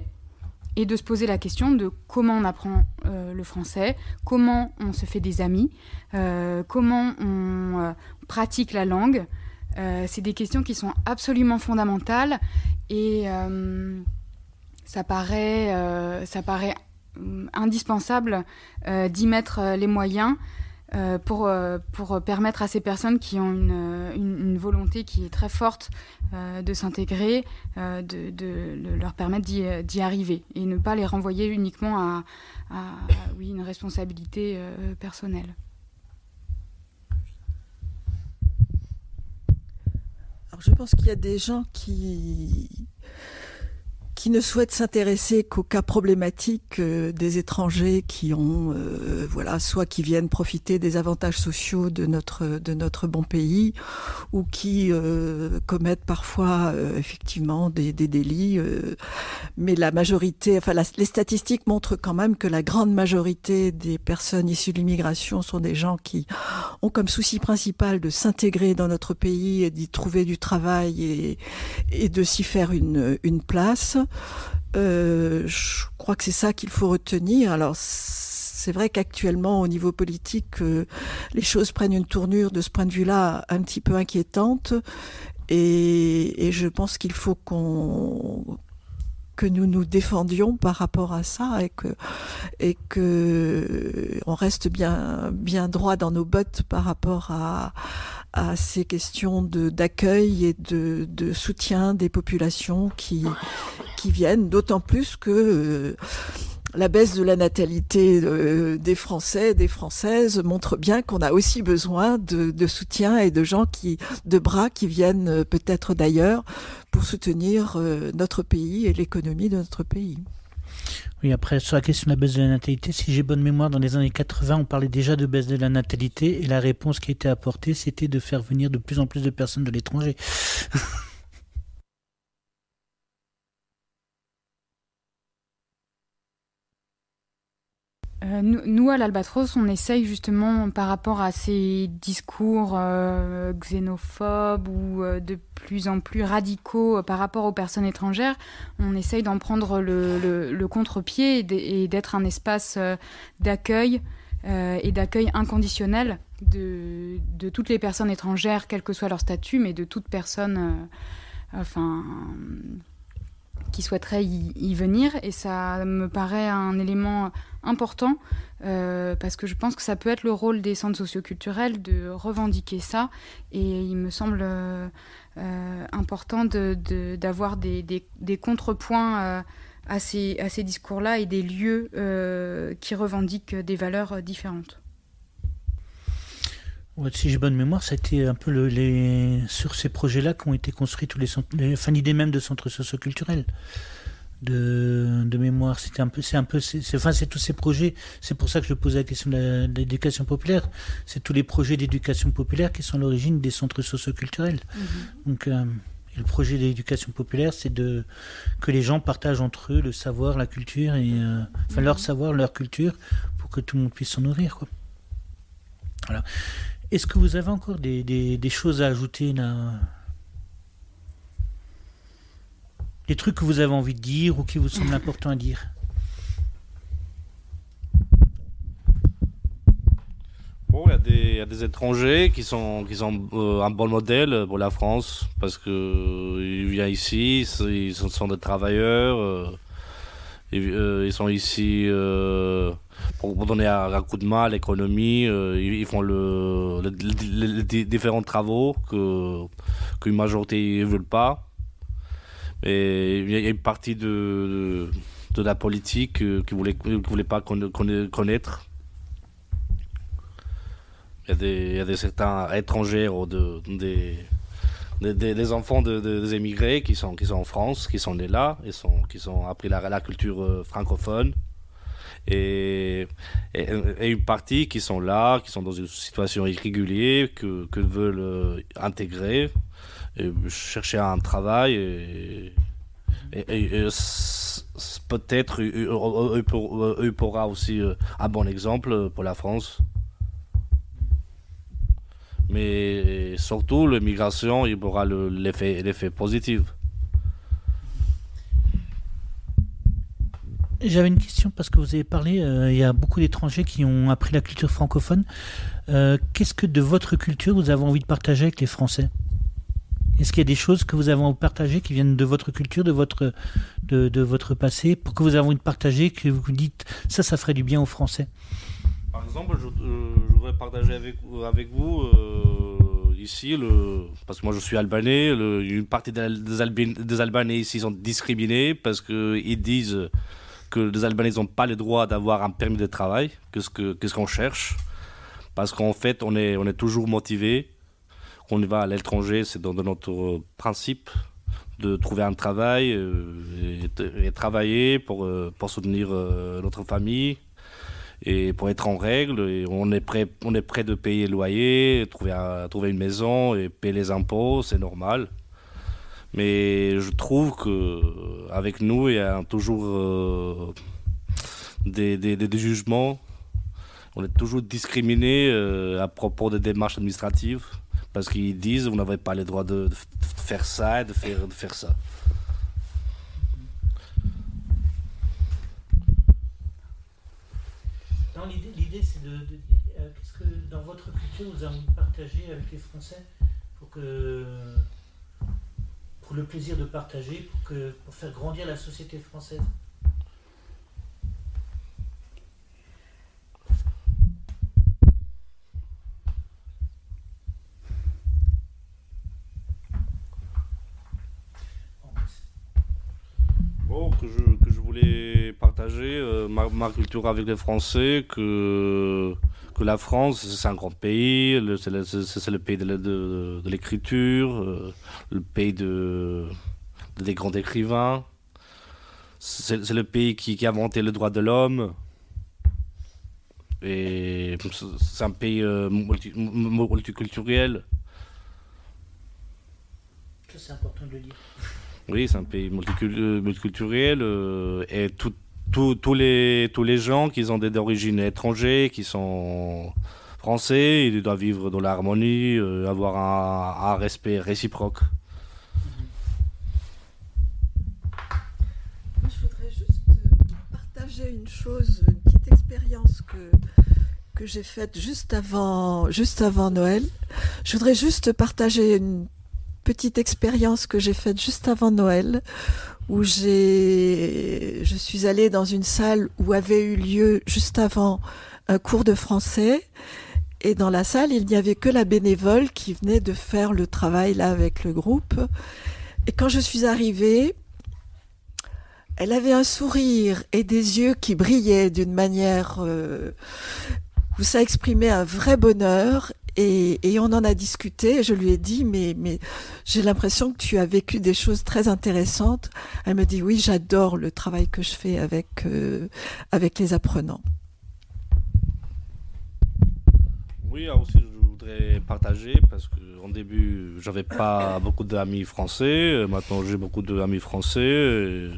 I: et de se poser la question de comment on apprend le français, comment on se fait des amis, comment on pratique la langue. C'est des questions qui sont absolument fondamentales, et ça paraît indispensable d'y mettre les moyens pour permettre à ces personnes qui ont une volonté qui est très forte de s'intégrer, de leur permettre d'y arriver, et ne pas les renvoyer uniquement à une responsabilité personnelle.
F: Alors, je pense qu'il y a des gens qui ne souhaitent s'intéresser qu'aux cas problématiques des étrangers qui ont, soit qui viennent profiter des avantages sociaux de notre bon pays, ou qui commettent parfois effectivement des délits. Mais la majorité, les statistiques montrent quand même que la grande majorité des personnes issues de l'immigration sont des gens qui ont comme souci principal de s'intégrer dans notre pays et d'y trouver du travail et de s'y faire une place. Je crois que c'est ça qu'il faut retenir. Alors c'est vrai qu'actuellement au niveau politique les choses prennent une tournure de ce point de vue-là un petit peu inquiétante, et je pense qu'il faut que nous nous défendions par rapport à ça, et que on reste bien droit dans nos bottes par rapport à à ces questions d'accueil et de soutien des populations qui viennent, d'autant plus que la baisse de la natalité des Français et des Françaises montre bien qu'on a aussi besoin de soutien et de bras qui viennent peut-être d'ailleurs pour soutenir notre pays et l'économie de notre pays.
B: Oui, après, sur la question de la baisse de la natalité, si j'ai bonne mémoire, dans les années 80, on parlait déjà de baisse de la natalité, et la réponse qui a été apportée, c'était de faire venir de plus en plus de personnes de l'étranger.
I: Nous, à l'Albatros, on essaye justement, par rapport à ces discours xénophobes ou de plus en plus radicaux par rapport aux personnes étrangères, on essaye d'en prendre le contre-pied et d'être un espace d'accueil et d'accueil inconditionnel de toutes les personnes étrangères, quel que soit leur statut, mais de toute personne qui souhaiterait y venir. Et ça me paraît un élément important parce que je pense que ça peut être le rôle des centres socioculturels de revendiquer ça, et il me semble important d'avoir des contrepoints à ces discours-là et des lieux qui revendiquent des valeurs différentes.
B: Ouais, si j'ai bonne mémoire, c'était un peu sur ces projets-là qu'ont été construits tous les centres, l'idée même de centres socioculturels. De mémoire, c'est tous ces projets. C'est pour ça que je pose la question de l'éducation populaire. C'est tous les projets d'éducation populaire qui sont à l'origine des centres socioculturels. Donc, et le projet d'éducation populaire, c'est que les gens partagent entre eux le savoir, la culture, et leur savoir, leur culture, pour que tout le monde puisse s'en nourrir, quoi. Voilà. Est-ce que vous avez encore des choses à ajouter là? Des trucs que vous avez envie de dire ou qui vous semblent importants à dire?
G: Bon, il y a des étrangers qui sont un bon modèle pour la France, parce que ils viennent ici, ils sont des travailleurs, ils sont ici pour donner un coup de main à l'économie. Ils font les différents travaux qu'une majorité ne veulent pas. Et il y a une partie de la politique qui voulait pas connaître. Il y a des certains étrangers, des enfants des émigrés qui sont en France, qui sont nés là, qui ont appris la culture francophone. Et une partie qui sont là, qui sont dans une situation irrégulière, que veulent intégrer, et chercher un travail, et peut-être eux pourra aussi un bon exemple pour la France. Mais surtout, l'immigration, il aura l'effet positif.
B: J'avais une question parce que vous avez parlé, il y a beaucoup d'étrangers qui ont appris la culture francophone. Qu'est-ce que de votre culture vous avez envie de partager avec les Français? Est-ce qu'il y a des choses que vous avez envie de partager qui viennent de votre culture, de votre passé, pour que vous avez envie de partager, que vous dites ça ferait du bien aux Français?
G: Par exemple, je voudrais partager avec vous ici, parce que moi je suis albanais, une partie des Albanais ici sont discriminés parce qu'ils disent que les Albanais n'ont pas le droit d'avoir un permis de travail. Qu'est-ce qu'on cherche? Parce qu'en fait, on est toujours motivé. On y va à l'étranger, c'est dans notre principe de trouver un travail et travailler pour soutenir notre famille et pour être en règle. Et on est prêt de payer le loyer, trouver une maison et payer les impôts, c'est normal. Mais je trouve qu'avec nous, il y a toujours des jugements. On est toujours discriminé à propos des démarches administratives, parce qu'ils disent que vous n'avez pas le droit de faire ça et de faire ça.
B: Non, l'idée c'est de dire qu'est-ce que dans votre culture vous avez envie de partager avec les Français pour le plaisir de partager, pour faire grandir la société française.
G: ma culture avec les Français que la France, c'est un grand pays, c'est le pays de l'écriture, le pays des grands écrivains. C'est le pays qui a inventé le droit de l'homme. Et c'est un pays multiculturel.
B: Ça, c'est important de le dire.
G: Oui, c'est un pays multiculturel. Et tous les gens qui ont d'origine étrangère, qui sont français, ils doivent vivre dans l'harmonie, avoir un respect réciproque.
F: Moi, je voudrais juste partager une chose, une petite expérience que j'ai faite juste avant Noël. Je voudrais juste partager une petite expérience que j'ai faite juste avant Noël, où je suis allée dans une salle où avait eu lieu juste avant un cours de français, et dans la salle il n'y avait que la bénévole qui venait de faire le travail là avec le groupe. Et quand je suis arrivée, elle avait un sourire et des yeux qui brillaient d'une manière où ça exprimait un vrai bonheur. Et on en a discuté, et je lui ai dit, mais j'ai l'impression que tu as vécu des choses très intéressantes. Elle me dit, oui, j'adore le travail que je fais avec les apprenants.
G: Oui, aussi je voudrais partager, parce qu'en début, j'avais pas beaucoup d'amis français. Maintenant, j'ai beaucoup d'amis français.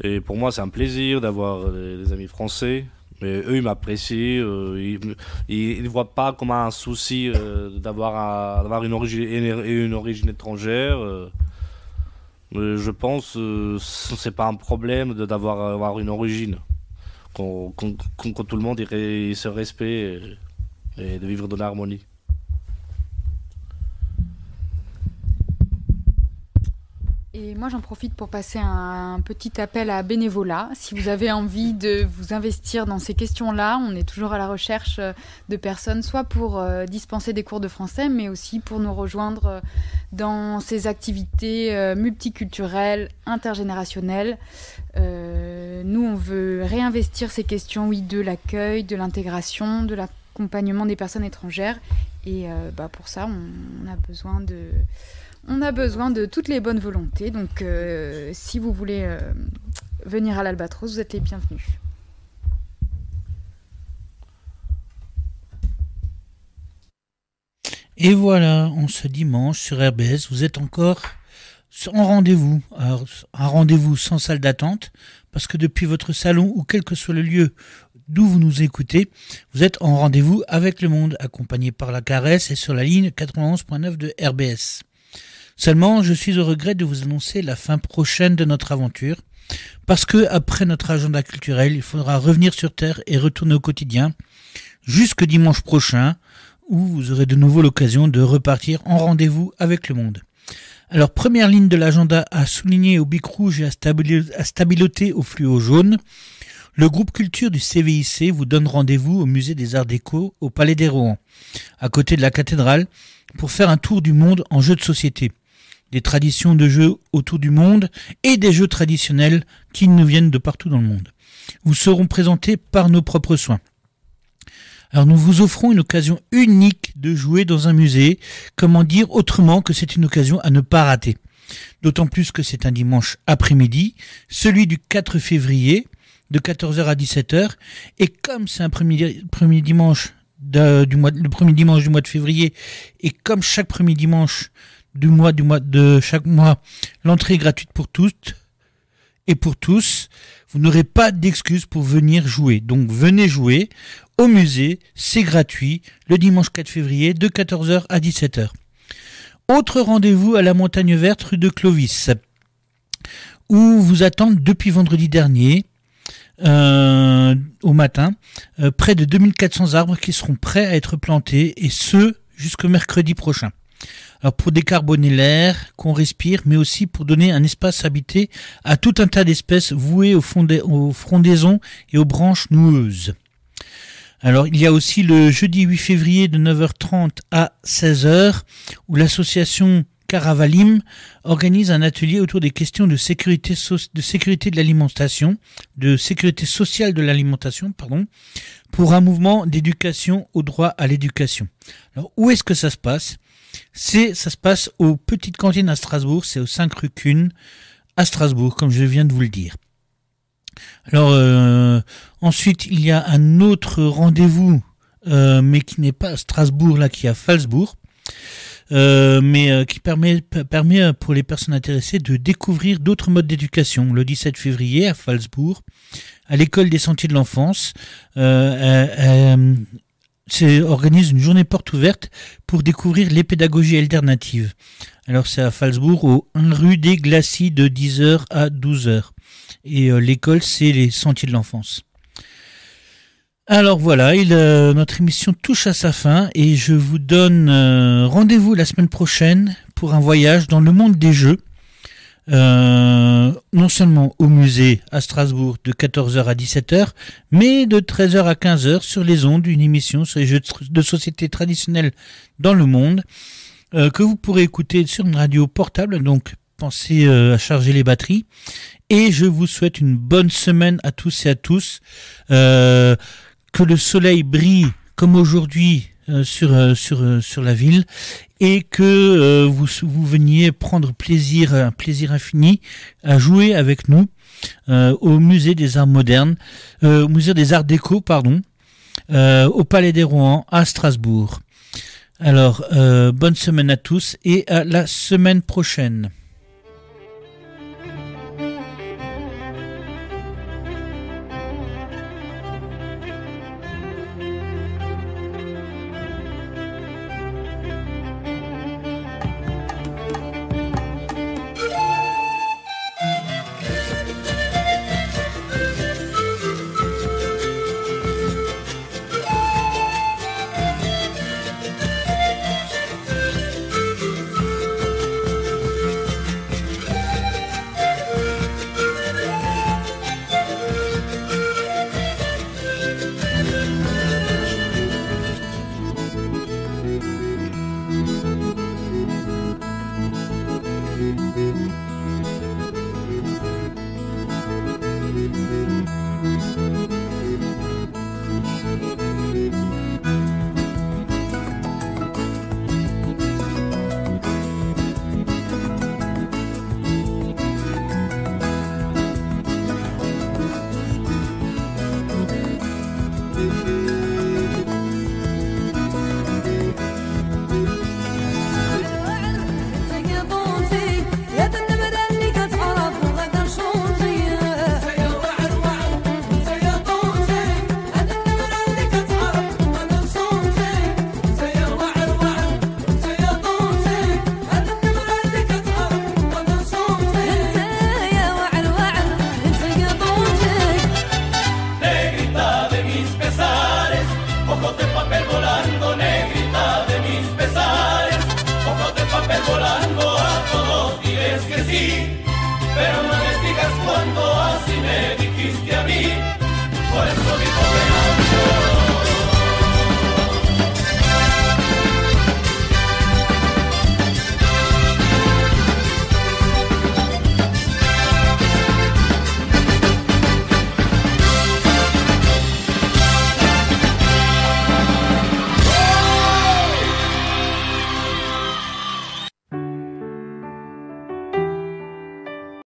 G: Et pour moi, c'est un plaisir d'avoir des amis français. Mais eux, ils m'apprécient, ils ne voient pas comme un souci d'avoir une origine étrangère. Je pense que ce n'est pas un problème d'avoir une origine. Quand tout le monde se respecte et de vivre dans l'harmonie.
I: Et moi, j'en profite pour passer un petit appel à bénévolat. Si vous avez envie de vous investir dans ces questions-là, on est toujours à la recherche de personnes, soit pour dispenser des cours de français, mais aussi pour nous rejoindre dans ces activités multiculturelles, intergénérationnelles. Nous, on veut réinvestir ces questions, oui, de l'accueil, de l'intégration, de l'accompagnement des personnes étrangères. Et pour ça, on a besoin de toutes les bonnes volontés. Donc, si vous voulez venir à l'Albatros, vous êtes les bienvenus.
B: Et voilà, on ce dimanche sur RBS, vous êtes encore en rendez-vous. Alors, un rendez-vous sans salle d'attente, parce que depuis votre salon ou quel que soit le lieu d'où vous nous écoutez, vous êtes en rendez-vous avec le monde, accompagné par la Caresse et sur la ligne 91.9 de RBS. Seulement, je suis au regret de vous annoncer la fin prochaine de notre aventure, parce que après notre agenda culturel, il faudra revenir sur Terre et retourner au quotidien, jusque dimanche prochain, où vous aurez de nouveau l'occasion de repartir en rendez-vous avec le monde. Alors, première ligne de l'agenda à souligner au bic rouge et à stabiloter au fluo jaune, le groupe culture du CVIC vous donne rendez-vous au musée des Arts Déco au Palais des Rohan, à côté de la cathédrale, pour faire un tour du monde en jeux de société. Des traditions de jeux autour du monde et des jeux traditionnels qui nous viennent de partout dans le monde. Vous seront présentés par nos propres soins. Alors nous vous offrons une occasion unique de jouer dans un musée. Comment dire autrement que c'est une occasion à ne pas rater. D'autant plus que c'est un dimanche après-midi, celui du 4 février, de 14h à 17h. Et comme c'est un premier dimanche le premier dimanche du mois de février, et comme chaque premier dimanche de chaque mois, l'entrée est gratuite pour toutes et pour tous, vous n'aurez pas d'excuse pour venir jouer. Donc venez jouer au musée, c'est gratuit, le dimanche 4 février de 14h à 17h. Autre rendez-vous à la Montagne Verte, rue de Clovis, où vous attendent depuis vendredi dernier, au matin, près de 2400 arbres qui seront prêts à être plantés, et ce, jusqu'au mercredi prochain. Alors pour décarboner l'air qu'on respire, mais aussi pour donner un espace habité à tout un tas d'espèces vouées aux frondaisons et aux branches noueuses. Alors il y a aussi le jeudi 8 février de 9h30 à 16h, où l'association Caravalim organise un atelier autour des questions de sécurité de l'alimentation, de sécurité sociale de l'alimentation, pour un mouvement d'éducation au droit à l'éducation. Alors, où est-ce que ça se passe ? Ça se passe aux Petites Cantines à Strasbourg, c'est au 5 rue Kuhn à Strasbourg, comme je viens de vous le dire. Alors, ensuite, il y a un autre rendez-vous, mais qui n'est pas à Strasbourg, là, qui est à Phalsbourg, mais qui permet pour les personnes intéressées de découvrir d'autres modes d'éducation. Le 17 février, à Phalsbourg, à l'école des Sentiers de l'Enfance, organise une journée porte ouverte pour découvrir les pédagogies alternatives. Alors c'est à Phalsbourg, au 1 rue des Glacis, de 10h à 12h. Et l'école, c'est les Sentiers de l'Enfance. Alors voilà, notre émission touche à sa fin et je vous donne rendez-vous la semaine prochaine pour un voyage dans le monde des jeux. Non seulement au musée à Strasbourg de 14h à 17h, mais de 13h à 15h sur les ondes, une émission sur les jeux de société traditionnels dans le monde, que vous pourrez écouter sur une radio portable, donc pensez à charger les batteries. Et je vous souhaite une bonne semaine à tous et à tous, que le soleil brille comme aujourd'hui sur la ville, et que vous veniez prendre un plaisir infini à jouer avec nous au musée des Arts modernes, au musée des Arts déco, au Palais des Rouen à Strasbourg. Alors, bonne semaine à tous et à la semaine prochaine.